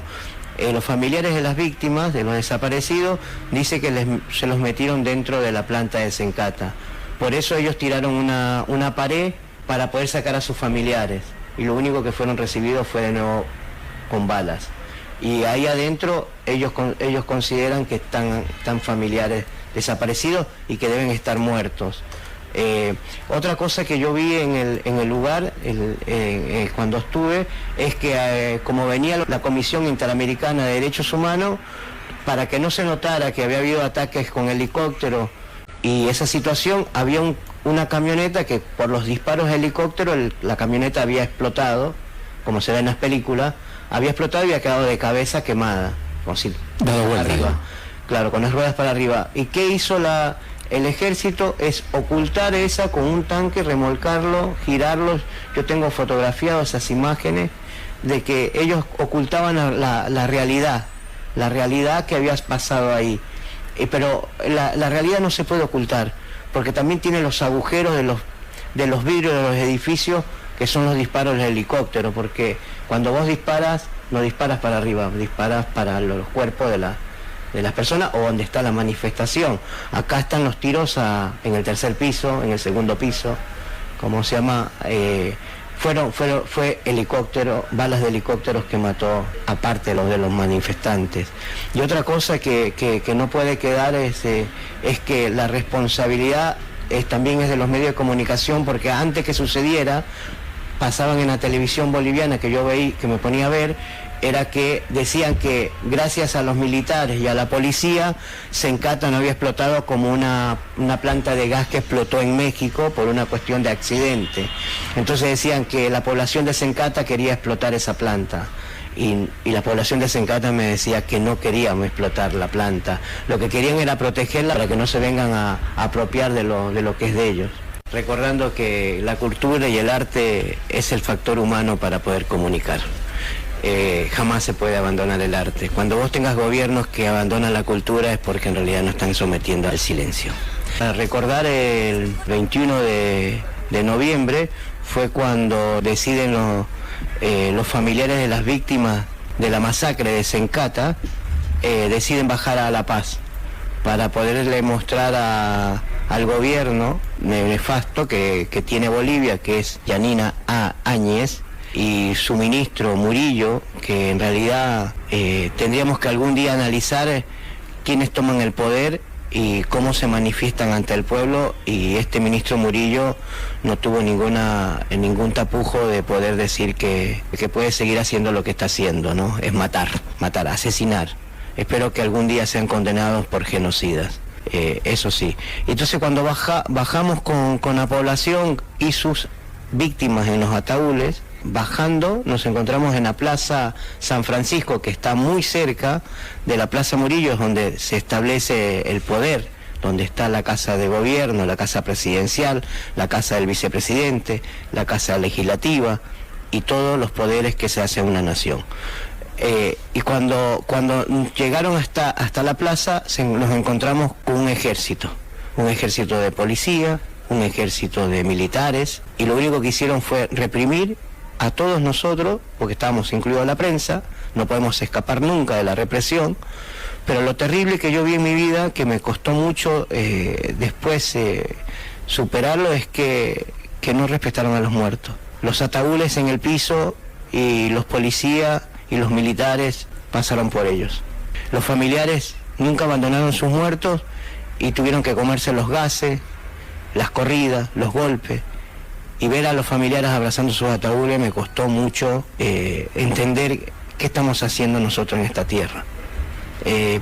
Los familiares de las víctimas, de los desaparecidos, dice que se los metieron dentro de la planta de Sencata. Por eso ellos tiraron una pared para poder sacar a sus familiares. Y lo único que fueron recibidos fue de nuevo con balas. Y ahí adentro ellos consideran que están familiares desaparecidos y que deben estar muertos. Otra cosa que yo vi en el lugar cuando estuve es que como venía la Comisión Interamericana de Derechos Humanos, para que no se notara que había habido ataques con helicóptero y esa situación, había una camioneta que por los disparos de helicóptero la camioneta había explotado, como se ve en las películas, había explotado y había quedado de cabeza quemada, como si dado vuelta arriba, claro, con las ruedas para arriba. ¿Y qué hizo el ejército? Es ocultar esa con un tanque, remolcarlo, girarlos. Yo tengo fotografiado esas imágenes de que ellos ocultaban la realidad que había pasado ahí. Pero la realidad no se puede ocultar, porque también tiene los agujeros de los vidrios de los edificios, que son los disparos del helicóptero, porque cuando vos disparas, no disparas para arriba, disparas para los cuerpos de las personas o donde está la manifestación. Acá están los tiros en el tercer piso, en el segundo piso, ¿cómo se llama? Fue balas de helicópteros que mató, aparte de los manifestantes. Y otra cosa que no puede quedar es que la responsabilidad también es de los medios de comunicación, porque antes que sucediera, pasaban en la televisión boliviana que yo veía, que me ponía a ver, era que decían que gracias a los militares y a la policía, Sencata no había explotado como una planta de gas que explotó en México por una cuestión de accidente. Entonces decían que la población de Sencata quería explotar esa planta. Y la población de Sencata me decía que no queríamos explotar la planta. Lo que querían era protegerla para que no se vengan a apropiar de lo que es de ellos. Recordando que la cultura y el arte es el factor humano para poder comunicar. Jamás se puede abandonar el arte. Cuando vos tengas gobiernos que abandonan la cultura es porque en realidad no están sometiendo al silencio. Para recordar el 21 de noviembre fue cuando deciden los familiares de las víctimas de la masacre de Sencata, deciden bajar a La Paz para poderle mostrar al gobierno nefasto que tiene Bolivia, que es Yanina Áñez, y su ministro Murillo, que en realidad tendríamos que algún día analizar quiénes toman el poder y cómo se manifiestan ante el pueblo, y este ministro Murillo no tuvo ningún tapujo de poder decir que puede seguir haciendo lo que está haciendo, ¿no? Es matar, asesinar. Espero que algún día sean condenados por genocidas. Eso sí. Entonces cuando bajamos con la población y sus víctimas en los ataúdes, bajando nos encontramos en la Plaza San Francisco, que está muy cerca de la Plaza Murillo, es donde se establece el poder, donde está la Casa de Gobierno, la Casa Presidencial, la Casa del Vicepresidente, la Casa Legislativa y todos los poderes que se hace en una nación. Y cuando llegaron hasta la plaza, nos encontramos con un ejército de policía, un ejército de militares, y lo único que hicieron fue reprimir a todos nosotros, porque estábamos incluidos la prensa, no podemos escapar nunca de la represión, pero lo terrible que yo vi en mi vida, que me costó mucho después superarlo, es que no respetaron a los muertos. Los ataúdes en el piso y los policías y los militares pasaron por ellos. Los familiares nunca abandonaron sus muertos y tuvieron que comerse los gases, las corridas, los golpes. Y ver a los familiares abrazando sus ataúdes me costó mucho entender qué estamos haciendo nosotros en esta tierra.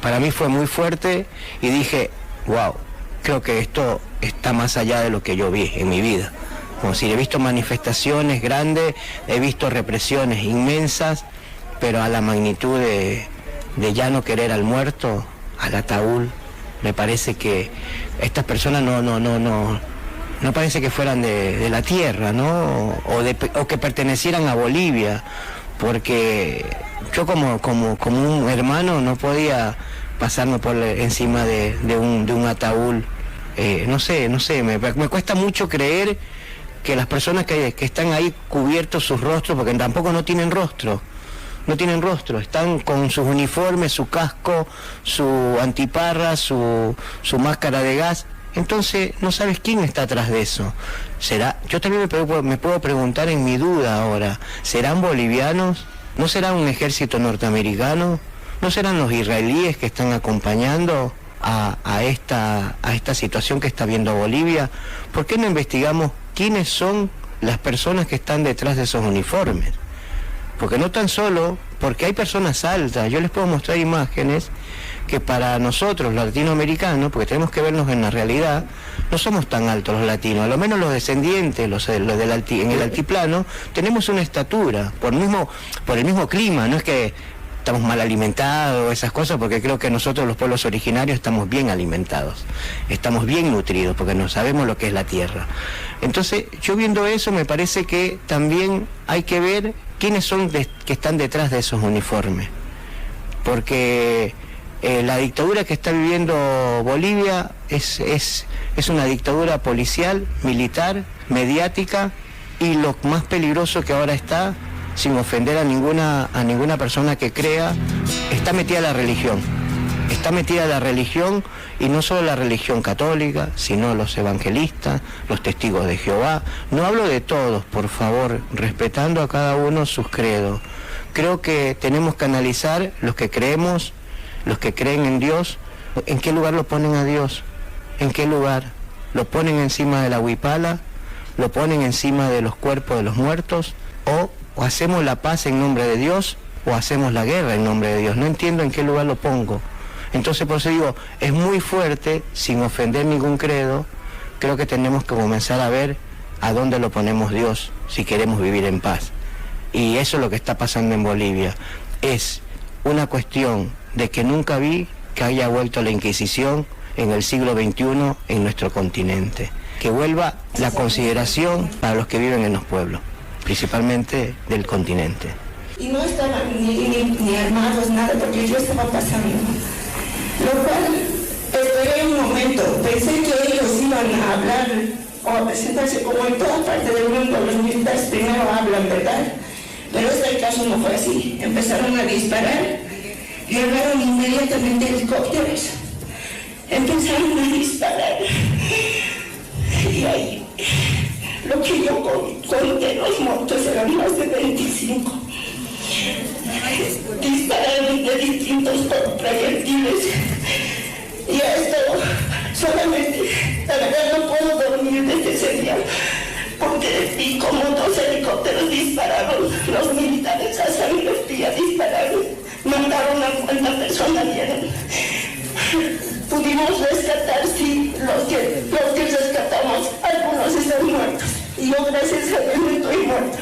Para mí fue muy fuerte y dije, wow, creo que esto está más allá de lo que yo vi en mi vida. Como si he visto manifestaciones grandes, he visto represiones inmensas, pero a la magnitud de ya no querer al muerto, al ataúd, me parece que estas personas no parece que fueran de la tierra, ¿no? O que pertenecieran a Bolivia, porque yo como un hermano no podía pasarme por encima de un ataúd. No sé, me cuesta mucho creer que las personas que están ahí cubiertos sus rostros, porque tampoco no tienen rostro, están con sus uniformes, su casco, su antiparra, su máscara de gas. Entonces no sabes quién está atrás de eso. Yo también me puedo preguntar en mi duda ahora, ¿serán bolivianos? ¿No será un ejército norteamericano? ¿No serán los israelíes que están acompañando a esta situación que está viendo Bolivia? ¿Por qué no investigamos quiénes son las personas que están detrás de esos uniformes? Porque no tan solo, porque hay personas altas, yo les puedo mostrar imágenes que para nosotros, los latinoamericanos, porque tenemos que vernos en la realidad, no somos tan altos los latinos, a lo menos los descendientes, en el altiplano, tenemos una estatura, por el mismo clima, no es que estamos mal alimentados, esas cosas, porque creo que nosotros los pueblos originarios estamos bien alimentados, estamos bien nutridos, porque no sabemos lo que es la tierra. Entonces, yo viendo eso, me parece que también hay que ver quiénes son que están detrás de esos uniformes, porque la dictadura que está viviendo Bolivia es una dictadura policial, militar, mediática, y lo más peligroso que ahora está, sin ofender a ninguna persona que crea, está metida la religión. Está metida la religión, y no solo la religión católica, sino los evangelistas, los testigos de Jehová. No hablo de todos, por favor, respetando a cada uno sus credos. Creo que tenemos que analizar los que creemos, los que creen en Dios, ¿en qué lugar lo ponen a Dios? ¿En qué lugar? ¿Lo ponen encima de la huipala? ¿Lo ponen encima de los cuerpos de los muertos? ¿O hacemos la paz en nombre de Dios o hacemos la guerra en nombre de Dios? No entiendo en qué lugar lo pongo. Entonces, por eso digo, es muy fuerte, sin ofender ningún credo. Creo que tenemos que comenzar a ver a dónde lo ponemos Dios si queremos vivir en paz. Y eso es lo que está pasando en Bolivia. Es una cuestión de que nunca vi que haya vuelto la Inquisición en el siglo XXI en nuestro continente. Que vuelva la consideración para los que viven en los pueblos, principalmente del continente. Y no estaban ni armados, nada, porque yo estaba pasando. Lo cual, esperé un momento, pensé que ellos iban a hablar o a presentarse como en toda parte del mundo, los militares primero hablan, ¿verdad? Pero este caso no fue así. Empezaron a disparar, llegaron inmediatamente helicópteros, empezaron a disparar, y ahí, lo que yo conté, los muertos eran más de 25. Dispararon de distintos proyectiles, y esto solamente, la verdad, no puedo dormir desde ese día, porque vi como 2 helicópteros dispararon, los militares a sangre fría dispararon, mataron a 50 personas, vieron. Pudimos rescatar, sí, los que rescatamos, algunos están muertos, y yo gracias a Dios no estoy muerta.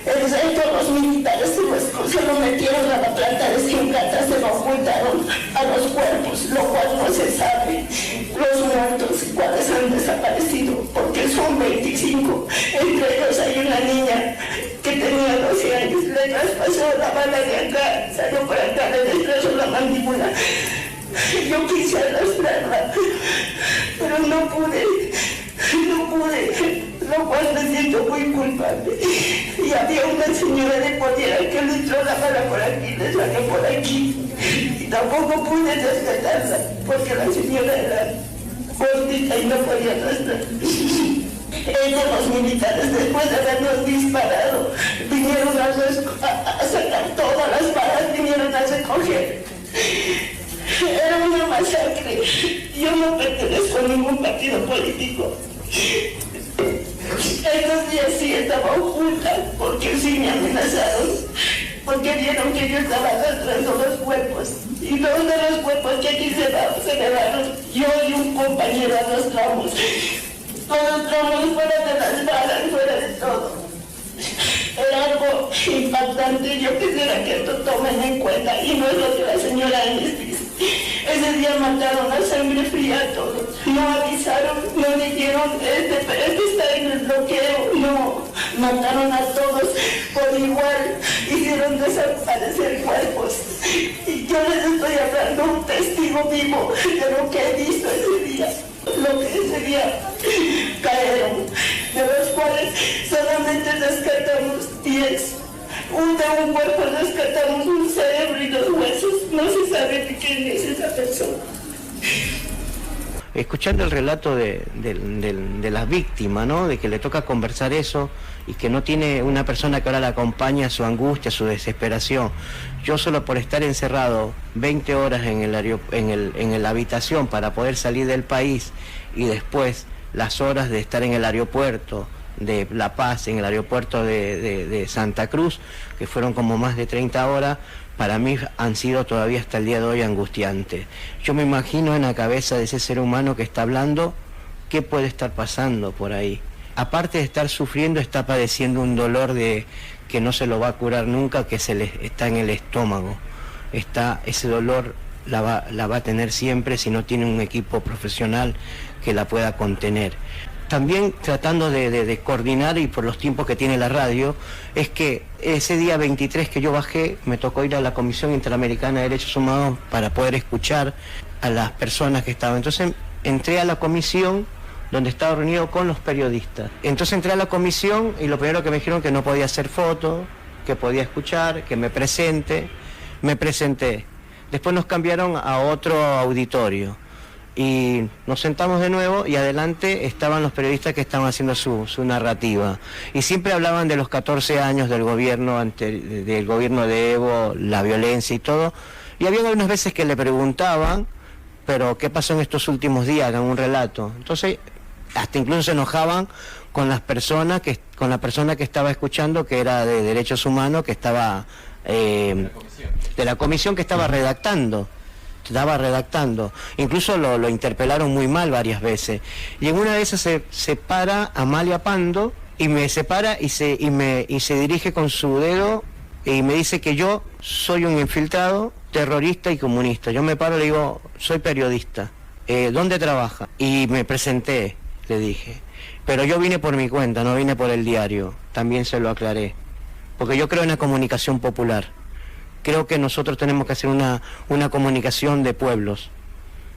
El resto, los militares se lo metieron a la planta de Sincata, se lo ocultaron a los cuerpos, lo cual no se sabe. Los muertos, cuáles han desaparecido, porque son 25. Entre ellos hay una niña que tenía 12 años, le traspasó la bala de acá, salió por acá, le destrozó la mandíbula. Yo quise arrastrarla, pero no pude, lo cual me siento muy culpable. Y había una señora de Poliera que le entró la bala por aquí, le salió por aquí, y tampoco pude rescatarla, porque la señora era gordita y no podía arrastrar. Ellos, los militares, después de habernos disparado, vinieron a sacar todas las balas, vinieron a recoger. Era una masacre. Yo no pertenezco a ningún partido político. Estos días sí estaba oculta, porque sí me amenazaron, porque vieron que yo estaba arrastrando los cuerpos. Y dos de los cuerpos que aquí se quedaron, yo y un compañero arrastramos. Todos entramos fuera de las balas, fuera de todo. Era algo impactante. Yo quisiera que esto tomen en cuenta, y no es lo que la señora Enes dice. Ese día mataron a sangre fría a todos. No avisaron, no dijeron, este está en el bloqueo. No, mataron a todos por igual. Hicieron desaparecer cuerpos. Y yo les estoy hablando un testigo vivo de lo que he visto ese día. Lo que ese día cayeron, de los cuales solamente rescatamos 10. De un cuerpo rescatamos un cerebro y los huesos. No se sabe de quién es esa persona. Escuchando el relato de la víctima, ¿no? De que le toca conversar eso y que no tiene una persona que ahora la acompaña, su angustia, su desesperación. Yo solo por estar encerrado 20 horas en la habitación para poder salir del país, y después las horas de estar en el aeropuerto de La Paz, en el aeropuerto de Santa Cruz, que fueron como más de 30 horas, para mí han sido todavía hasta el día de hoy angustiantes. Yo me imagino en la cabeza de ese ser humano que está hablando, qué puede estar pasando por ahí. Aparte de estar sufriendo, está padeciendo un dolor que no se lo va a curar nunca, que está en el estómago. Ese dolor la va a tener siempre si no tiene un equipo profesional que la pueda contener. También tratando de coordinar, y por los tiempos que tiene la radio, es que ese día 23 que yo bajé, me tocó ir a la Comisión Interamericana de Derechos Humanos para poder escuchar a las personas que estaban. Entonces entré a la comisión donde estaba reunido con los periodistas. Entonces entré a la comisión y lo primero que me dijeron que no podía hacer fotos, que podía escuchar, que me presente. Me presenté. Después nos cambiaron a otro auditorio. Y nos sentamos de nuevo y adelante estaban los periodistas que estaban haciendo su narrativa. Y siempre hablaban de los 14 años del gobierno de Evo, la violencia y todo. Y había algunas veces que le preguntaban, pero ¿qué pasó en estos últimos días? Hagan un relato. Entonces, hasta incluso se enojaban con la persona que estaba escuchando, que era de Derechos Humanos, que estaba de la comisión que estaba redactando. Incluso lo interpelaron muy mal varias veces. Y en una de esas se para Amalia Pando y me separa y se dirige con su dedo y me dice que yo soy un infiltrado, terrorista y comunista. Yo me paro y le digo, soy periodista. ¿Dónde trabaja? Y me presenté, le dije. Pero yo vine por mi cuenta, no vine por el diario. También se lo aclaré. Porque yo creo en la comunicación popular. Creo que nosotros tenemos que hacer una comunicación de pueblos.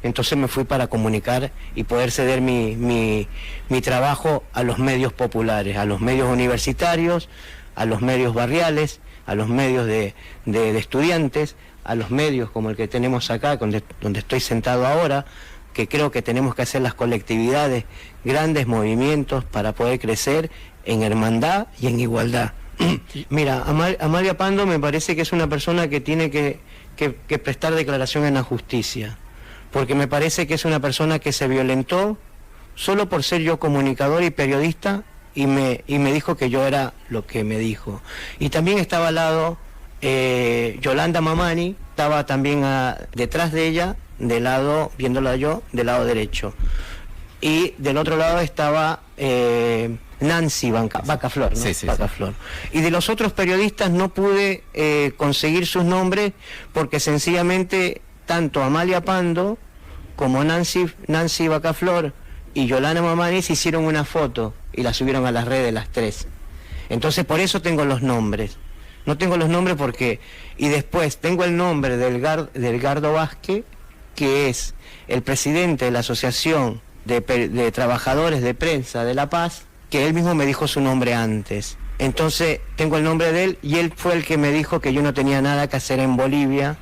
Entonces me fui para comunicar y poder ceder mi trabajo a los medios populares, a los medios universitarios, a los medios barriales, a los medios de estudiantes, a los medios como el que tenemos acá, donde estoy sentado ahora, que creo que tenemos que hacer las colectividades, grandes movimientos para poder crecer en hermandad y en igualdad. Mira, Amalia Pando me parece que es una persona que tiene que prestar declaración en la justicia, porque me parece que es una persona que se violentó solo por ser yo comunicador y periodista, y me dijo que yo era lo que me dijo. Y también estaba al lado Yolanda Mamani, estaba también detrás de ella, viéndola yo, del lado derecho. Y del otro lado estaba Nancy Bacaflor, ¿no? Sí. Bacaflor. Y de los otros periodistas no pude conseguir sus nombres porque sencillamente tanto Amalia Pando como Nancy Bacaflor y Yolanda Mamani se hicieron una foto y la subieron a las redes las tres. Entonces por eso tengo los nombres. No tengo los nombres porque... Y después tengo el nombre del Edgardo Vázquez, que es el presidente de la Asociación de Trabajadores de Prensa de La Paz, que él mismo me dijo su nombre antes. Entonces tengo el nombre de él y él fue el que me dijo que yo no tenía nada que hacer en Bolivia,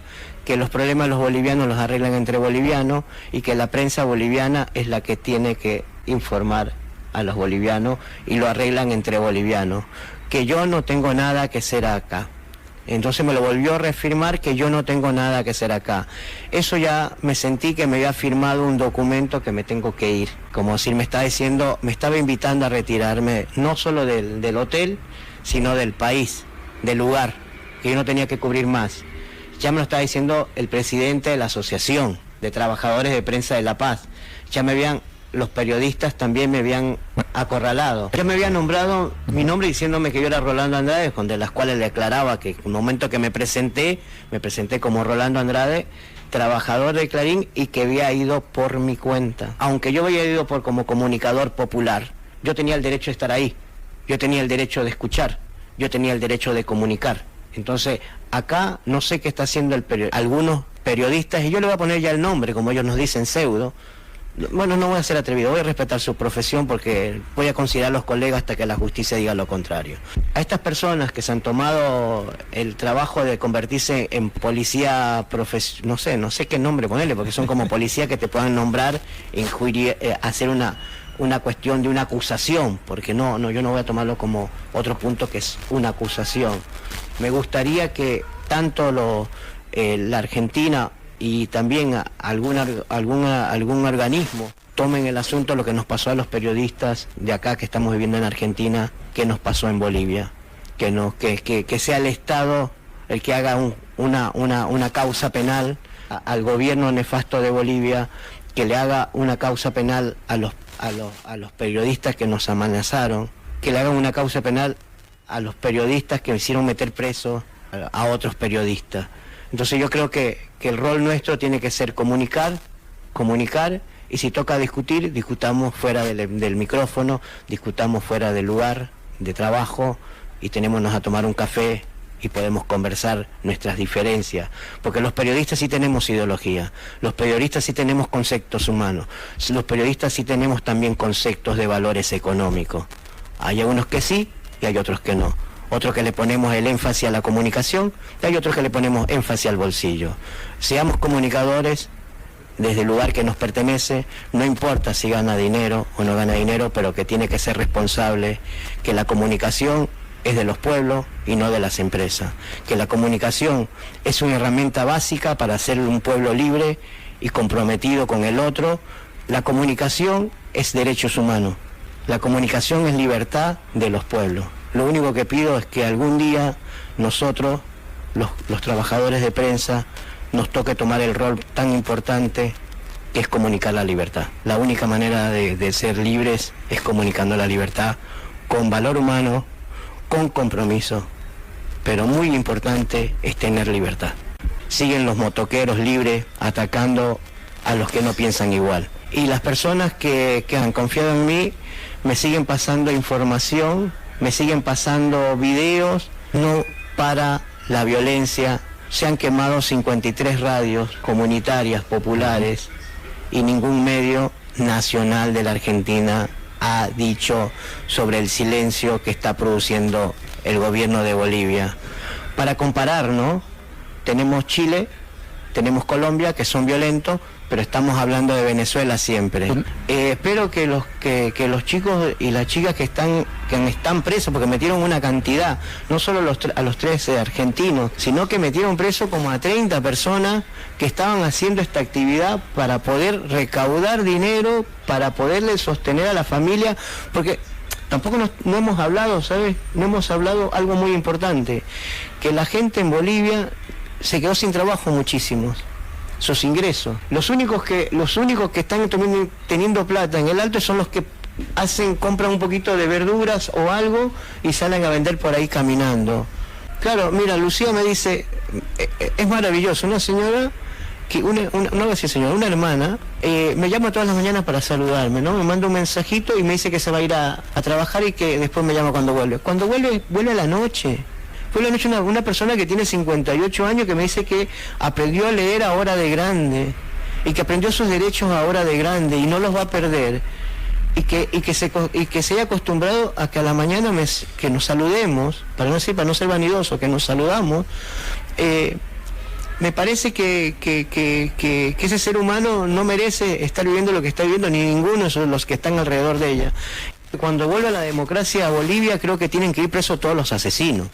que los problemas los bolivianos los arreglan entre bolivianos y que la prensa boliviana es la que tiene que informar a los bolivianos y lo arreglan entre bolivianos, que yo no tengo nada que hacer acá. Entonces me lo volvió a reafirmar que yo no tengo nada que hacer acá. Eso ya me sentí que me había firmado un documento que me tengo que ir. Como decir, me estaba invitando a retirarme, no solo del hotel, sino del país, del lugar, que yo no tenía que cubrir más. Ya me lo estaba diciendo el presidente de la Asociación de Trabajadores de Prensa de La Paz. Los periodistas también me habían acorralado. Ya me habían nombrado mi nombre diciéndome que yo era Rolando Andrade, de las cuales le aclaraba que en el momento que me presenté como Rolando Andrade, trabajador de Clarín, y que había ido por mi cuenta. Aunque yo había ido como comunicador popular, yo tenía el derecho de estar ahí, yo tenía el derecho de escuchar, yo tenía el derecho de comunicar. Entonces, acá no sé qué está haciendo algunos periodistas, y yo le voy a poner ya el nombre, como ellos nos dicen, pseudo. Bueno, no voy a ser atrevido, voy a respetar su profesión porque voy a considerar los colegas hasta que la justicia diga lo contrario. A estas personas que se han tomado el trabajo de convertirse en policía no sé qué nombre ponerle, porque son como policía que te puedan nombrar, hacer una cuestión de una acusación, porque yo no voy a tomarlo como otro punto que es una acusación. Me gustaría que tanto la Argentina y también algún organismo tomen el asunto, lo que nos pasó a los periodistas de acá que estamos viviendo en Argentina, que nos pasó en Bolivia, que sea el Estado el que haga una causa penal al gobierno nefasto de Bolivia, que le haga una causa penal a los periodistas que nos amenazaron, que le hagan una causa penal a los periodistas que hicieron meter presos a otros periodistas. Entonces yo creo que el rol nuestro tiene que ser comunicar, y si toca discutir, discutamos fuera del micrófono, discutamos fuera del lugar de trabajo y tenémonos a tomar un café y podemos conversar nuestras diferencias, porque los periodistas sí tenemos ideología, los periodistas sí tenemos conceptos humanos, los periodistas sí tenemos también conceptos de valores económicos. Hay algunos que sí y hay otros que no. Otros que le ponemos el énfasis a la comunicación y hay otros que le ponemos énfasis al bolsillo. Seamos comunicadores desde el lugar que nos pertenece, no importa si gana dinero o no gana dinero, pero que tiene que ser responsable, que la comunicación es de los pueblos y no de las empresas, que la comunicación es una herramienta básica para ser un pueblo libre y comprometido con el otro. La comunicación es derechos humanos, la comunicación es libertad de los pueblos. Lo único que pido es que algún día nosotros, los trabajadores de prensa, nos toque tomar el rol tan importante que es comunicar la libertad. La única manera de ser libres es comunicando la libertad con valor humano, con compromiso, pero muy importante es tener libertad. Siguen los motoqueros libres atacando a los que no piensan igual. Y las personas que han confiado en mí me siguen pasando información, me siguen pasando videos, no para la violencia. Se han quemado 53 radios comunitarias, populares, y ningún medio nacional de la Argentina ha dicho sobre el silencio que está produciendo el gobierno de Bolivia. Para comparar, ¿no? Tenemos Chile, tenemos Colombia, que son violentos, pero estamos hablando de Venezuela siempre. Espero que los chicos y las chicas que están presos, porque metieron una cantidad, no solo a los 13 argentinos, sino que metieron preso como a 30 personas que estaban haciendo esta actividad para poder recaudar dinero, para poderle sostener a la familia, porque tampoco no hemos hablado, ¿sabes? No hemos hablado algo muy importante, que la gente en Bolivia se quedó sin trabajo muchísimos. Sus ingresos. Los únicos que están teniendo plata en el Alto son los que compran un poquito de verduras o algo y salen a vender por ahí caminando. Claro, mira, Lucía me dice, es maravilloso, una señora que no voy a decir señora, una hermana, me llama todas las mañanas para saludarme, ¿no? Me manda un mensajito y me dice que se va a ir a trabajar y que después me llama cuando vuelve. Cuando vuelve a la noche. Fue la noche una persona que tiene 58 años que me dice que aprendió a leer ahora de grande y que aprendió sus derechos ahora de grande y no los va a perder. Y que se haya acostumbrado a que a la mañana que nos saludemos, para no ser vanidoso, que nos saludamos. Me parece que ese ser humano no merece estar viviendo lo que está viviendo, ni ninguno de los que están alrededor de ella. Cuando vuelva la democracia a Bolivia, creo que tienen que ir presos todos los asesinos,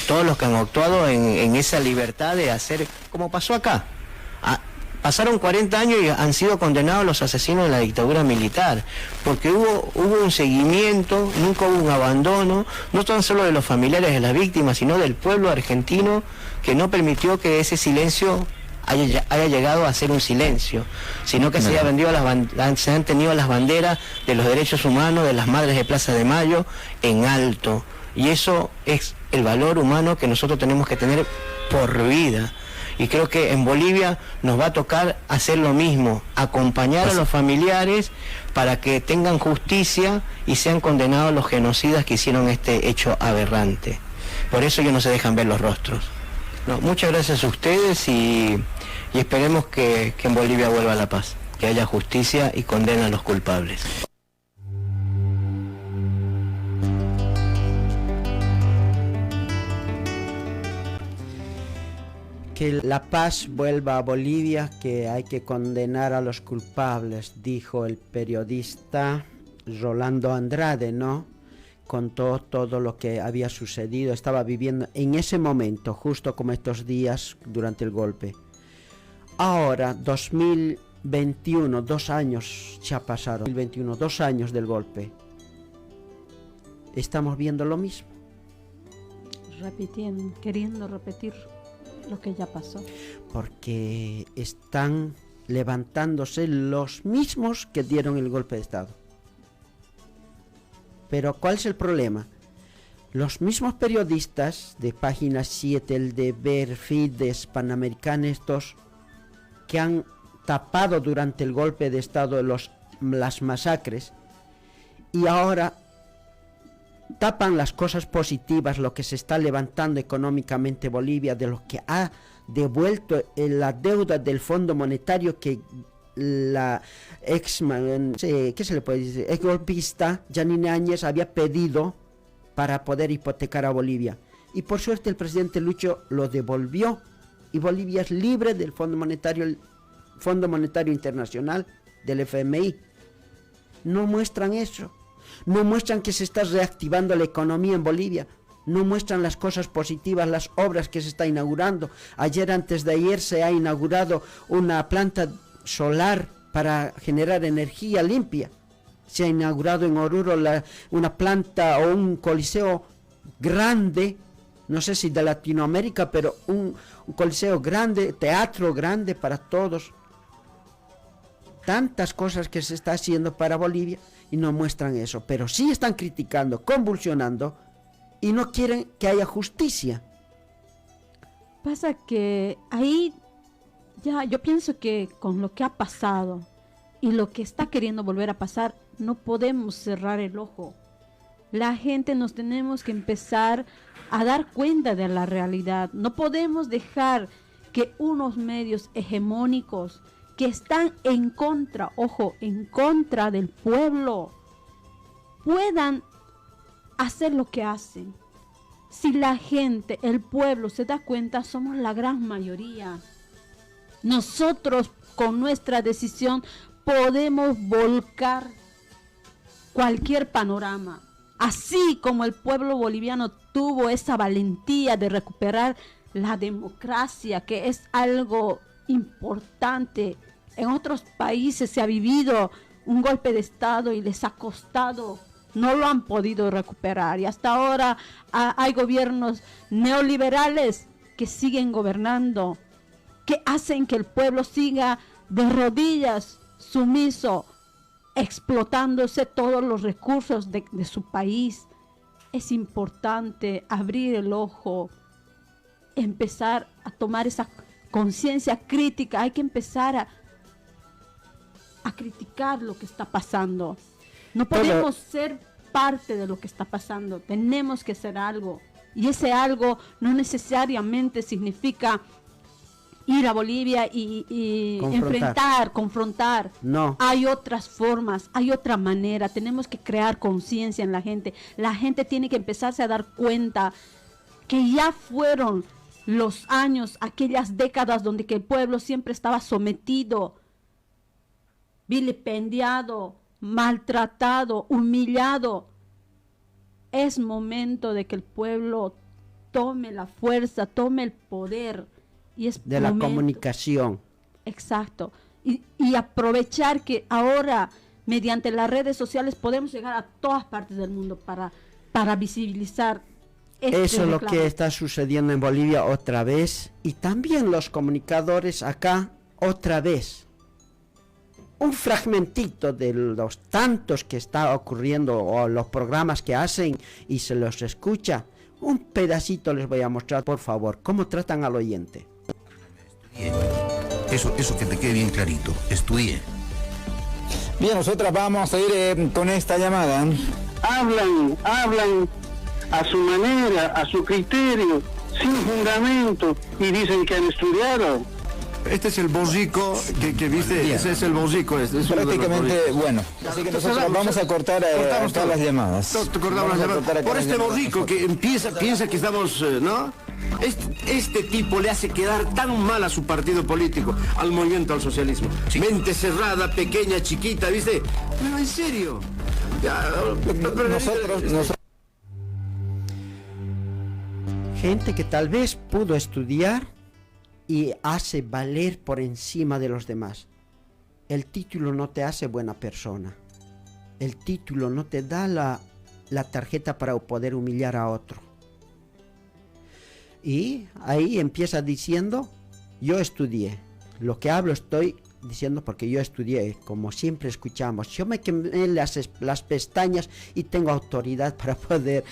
todos los que han actuado en esa libertad de hacer, como pasó acá. Pasaron 40 años y han sido condenados los asesinos de la dictadura militar, porque hubo un seguimiento, nunca hubo un abandono, no tan solo de los familiares de las víctimas, sino del pueblo argentino, que no permitió que ese silencio haya llegado a ser un silencio, sino que se han tenido las banderas de los derechos humanos de las madres de Plaza de Mayo en alto, y eso es el valor humano que nosotros tenemos que tener por vida. Y creo que en Bolivia nos va a tocar hacer lo mismo, acompañar a los familiares para que tengan justicia y sean condenados los genocidas que hicieron este hecho aberrante. Por eso ellos no se dejan ver los rostros. No, muchas gracias a ustedes y esperemos que en Bolivia vuelva la paz, que haya justicia y condena a los culpables. Que la paz vuelva a Bolivia, que hay que condenar a los culpables, dijo el periodista Rolando Andrade, ¿no? Contó todo lo que había sucedido, estaba viviendo en ese momento, justo como estos días durante el golpe. Ahora, 2021, 2 años ya pasaron, 2021, 2 años del golpe. Estamos viendo lo mismo. Repitiendo, queriendo repetir lo que ya pasó. Porque están levantándose los mismos que dieron el golpe de Estado. Pero ¿cuál es el problema? Los mismos periodistas de Página 7, El Deber, Fides, Panamericana, estos que han tapado durante el golpe de Estado las masacres y ahora tapan las cosas positivas, lo que se está levantando económicamente Bolivia, de lo que ha devuelto la deuda del Fondo Monetario que la ex golpista Yanine Áñez había pedido para poder hipotecar a Bolivia. Y por suerte el presidente Lucho lo devolvió y Bolivia es libre del Fondo Monetario Internacional, del FMI. No muestran eso. No muestran que se está reactivando la economía en Bolivia. No muestran las cosas positivas, las obras que se está inaugurando. Ayer, antes de ayer, se ha inaugurado una planta solar para generar energía limpia. Se ha inaugurado en Oruro una planta o un coliseo grande, no sé si de Latinoamérica, pero un coliseo grande, teatro grande para todos. Tantas cosas que se está haciendo para Bolivia y no muestran eso, pero sí están criticando, convulsionando y no quieren que haya justicia. Pasa que ahí ya yo pienso que con lo que ha pasado y lo que está queriendo volver a pasar, no podemos cerrar el ojo. La gente nos tenemos que empezar a dar cuenta de la realidad. No podemos dejar que unos medios hegemónicos que están en contra, ojo, en contra del pueblo, puedan hacer lo que hacen. Si la gente, el pueblo se da cuenta, somos la gran mayoría. Nosotros con nuestra decisión podemos volcar cualquier panorama. Así como el pueblo boliviano tuvo esa valentía de recuperar la democracia, que es algo importante. En otros países se ha vivido un golpe de Estado y les ha costado, no lo han podido recuperar. Y hasta ahora hay gobiernos neoliberales que siguen gobernando, que hacen que el pueblo siga de rodillas, sumiso, explotándose todos los recursos de su país. Es importante abrir el ojo, empezar a tomar esa conciencia crítica, hay que empezar a criticar lo que está pasando. No podemos ser parte de lo que está pasando, tenemos que hacer algo. Y ese algo no necesariamente significa ir a Bolivia y confrontar. No. Hay otras formas, hay otra manera. Tenemos que crear conciencia en la gente. La gente tiene que empezarse a dar cuenta que ya fueron los años, aquellas décadas donde que el pueblo siempre estaba sometido, vilipendiado, maltratado, humillado. Es momento de que el pueblo tome la fuerza, tome el poder. Y es de la comunicación. Exacto. Y aprovechar que ahora, mediante las redes sociales, podemos llegar a todas partes del mundo para visibilizar este Eso es lo reclamo. que está sucediendo en Bolivia otra vez. Y también los comunicadores acá otra vez. Un fragmentito de los tantos que está ocurriendo o los programas que hacen y se los escucha. Un pedacito les voy a mostrar, por favor, cómo tratan al oyente. Eso que te quede bien clarito, estudié. Bien, nosotras vamos a ir con esta llamada. Hablan a su manera, a su criterio, sin fundamento, y dicen que han estudiado. Este es el borrico que viste, bien. Ese es el borrico. Prácticamente, bueno, así que nosotros vamos a cortar todas las llamadas. Cortamos las llamadas. Por este borrico que piensa que estamos, ¿no? Este tipo le hace quedar tan mal a su partido político, al movimiento al socialismo. Sí. Mente cerrada, pequeña, chiquita, ¿viste? Pero en serio. Nosotros... Gente que tal vez pudo estudiar y hace valer por encima de los demás. El título no te hace buena persona. El título no te da la tarjeta para poder humillar a otro. Y ahí empieza diciendo, yo estudié. Lo que hablo estoy diciendo porque yo estudié, como siempre escuchamos. Yo me quemé las pestañas y tengo autoridad para poder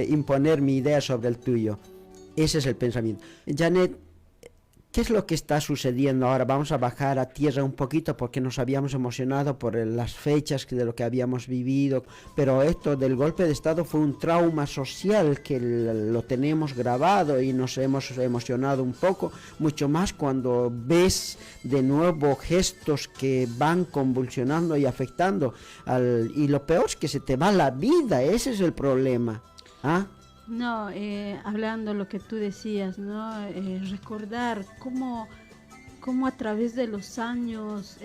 imponer mi idea sobre el tuyo. Ese es el pensamiento. Janet, ¿qué es lo que está sucediendo ahora? Vamos a bajar a tierra un poquito porque nos habíamos emocionado por las fechas de lo que habíamos vivido, pero esto del golpe de Estado fue un trauma social que lo tenemos grabado y nos hemos emocionado un poco, mucho más cuando ves de nuevo gestos que van convulsionando y afectando, y lo peor es que se te va la vida, ese es el problema. ¿Ah? No, hablando lo que tú decías, ¿no? Recordar cómo a través de los años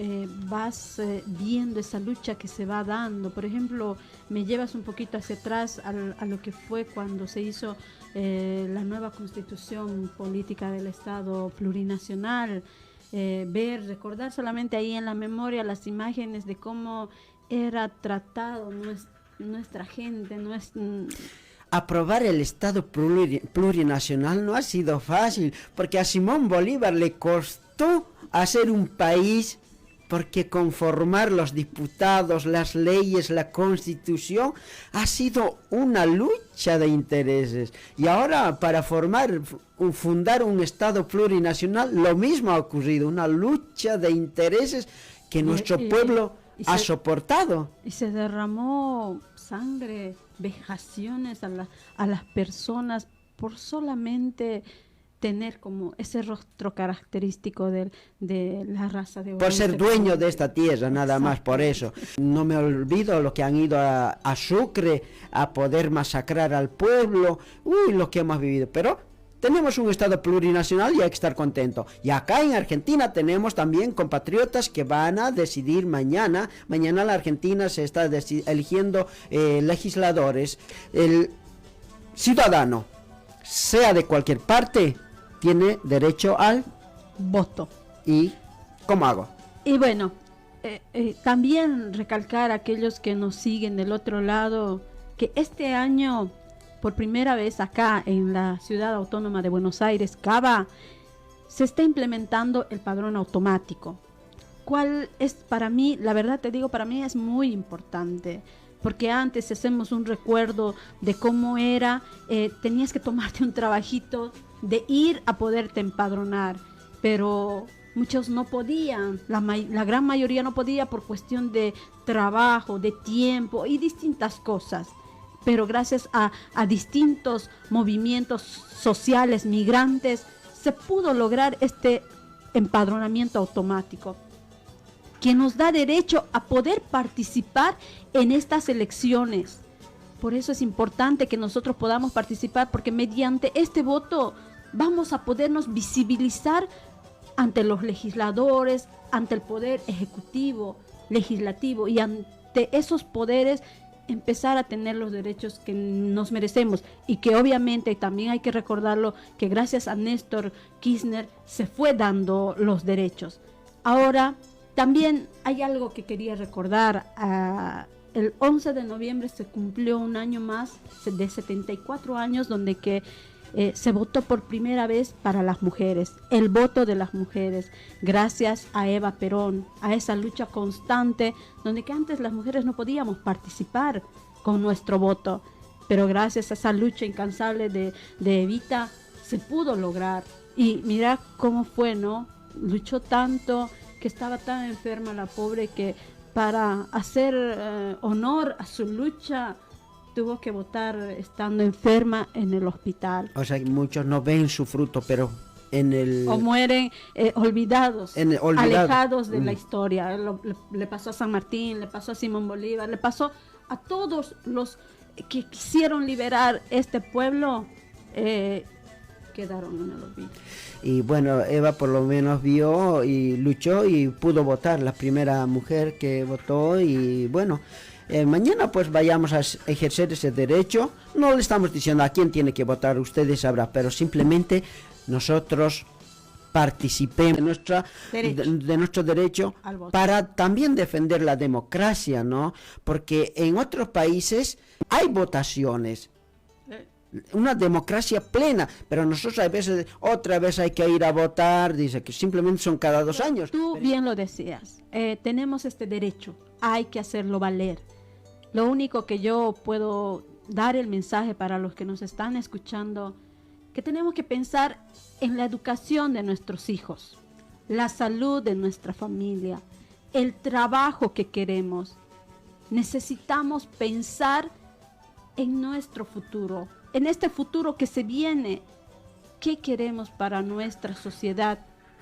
vas viendo esa lucha que se va dando. Por ejemplo, me llevas un poquito hacia atrás a lo que fue cuando se hizo la nueva constitución política del Estado plurinacional. Recordar solamente ahí en la memoria las imágenes de cómo era tratado nuestra gente, Aprobar el Estado plurinacional no ha sido fácil, porque a Simón Bolívar le costó hacer un país, porque conformar los diputados, las leyes, la constitución, ha sido una lucha de intereses. Y ahora para fundar un Estado plurinacional, lo mismo ha ocurrido, una lucha de intereses que nuestro pueblo ha soportado. Y se derramó sangre, vejaciones a las personas por solamente tener como ese rostro característico de la raza de Bolivia. Por ser dueño de esta tierra, nada más, por eso. No me olvido lo que han ido a Sucre a poder masacrar al pueblo, lo que hemos vivido, pero tenemos un Estado plurinacional y hay que estar contento. Y acá en Argentina tenemos también compatriotas que van a decidir mañana. Mañana la Argentina se está eligiendo legisladores. El ciudadano, sea de cualquier parte, tiene derecho al voto. ¿Y cómo hago? Y bueno, también recalcar a aquellos que nos siguen del otro lado, que este año, por primera vez acá en la ciudad autónoma de Buenos Aires, Cava, se está implementando el padrón automático. ¿Cuál es para mí? La verdad te digo, para mí es muy importante, porque antes hacemos un recuerdo de cómo era, tenías que tomarte un trabajito de ir a poderte empadronar. pero muchos no podían, la gran mayoría no podía por cuestión de trabajo, de tiempo y distintas cosas. Pero gracias a distintos movimientos sociales migrantes se pudo lograr este empadronamiento automático, que nos da derecho a poder participar en estas elecciones. Por eso es importante que nosotros podamos participar, porque mediante este voto vamos a podernos visibilizar ante los legisladores, ante el poder ejecutivo, legislativo, y ante esos poderes empezar a tener los derechos que nos merecemos, y que obviamente también hay que recordarlo, que gracias a Néstor Kirchner se fue dando los derechos. Ahora también hay algo que quería recordar. El 11 de noviembre se cumplió un año más de 74 años donde que se votó por primera vez para las mujeres, el voto de las mujeres, gracias a Eva Perón, a esa lucha constante donde que antes las mujeres no podíamos participar con nuestro voto, pero gracias a esa lucha incansable de Evita se pudo lograr. Y mira cómo fue, ¿no? Luchó tanto, que estaba tan enferma la pobre, que para hacer honor a su lucha tuvo que votar estando enferma en el hospital. O sea, muchos no ven su fruto, pero en el... O mueren olvidados, alejados de la historia. Le pasó a San Martín, le pasó a Simón Bolívar, le pasó a todos los que quisieron liberar este pueblo, quedaron en el olvido. Y bueno, Eva por lo menos vio y luchó y pudo votar, la primera mujer que votó. Y bueno, mañana pues vayamos a ejercer ese derecho. No le estamos diciendo a quién tiene que votar, ustedes sabrán, pero simplemente nosotros participemos de nuestro derecho para también defender la democracia, ¿no? Porque en otros países hay votaciones, una democracia plena, pero nosotros a veces, otra vez hay que ir a votar, dice que simplemente son cada 2 años. Tú bien lo decías, tenemos este derecho, hay que hacerlo valer. Lo único que yo puedo dar el mensaje para los que nos están escuchando, que tenemos que pensar en la educación de nuestros hijos, la salud de nuestra familia, el trabajo que queremos. Necesitamos pensar en nuestro futuro, en este futuro que se viene. ¿Qué queremos para nuestra sociedad?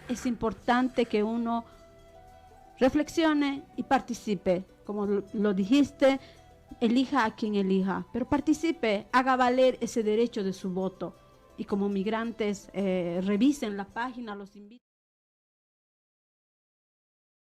Es importante que uno reflexione y participe. Como lo dijiste, elija a quien elija, pero participe, haga valer ese derecho de su voto. Y como migrantes, revisen la página, los invito.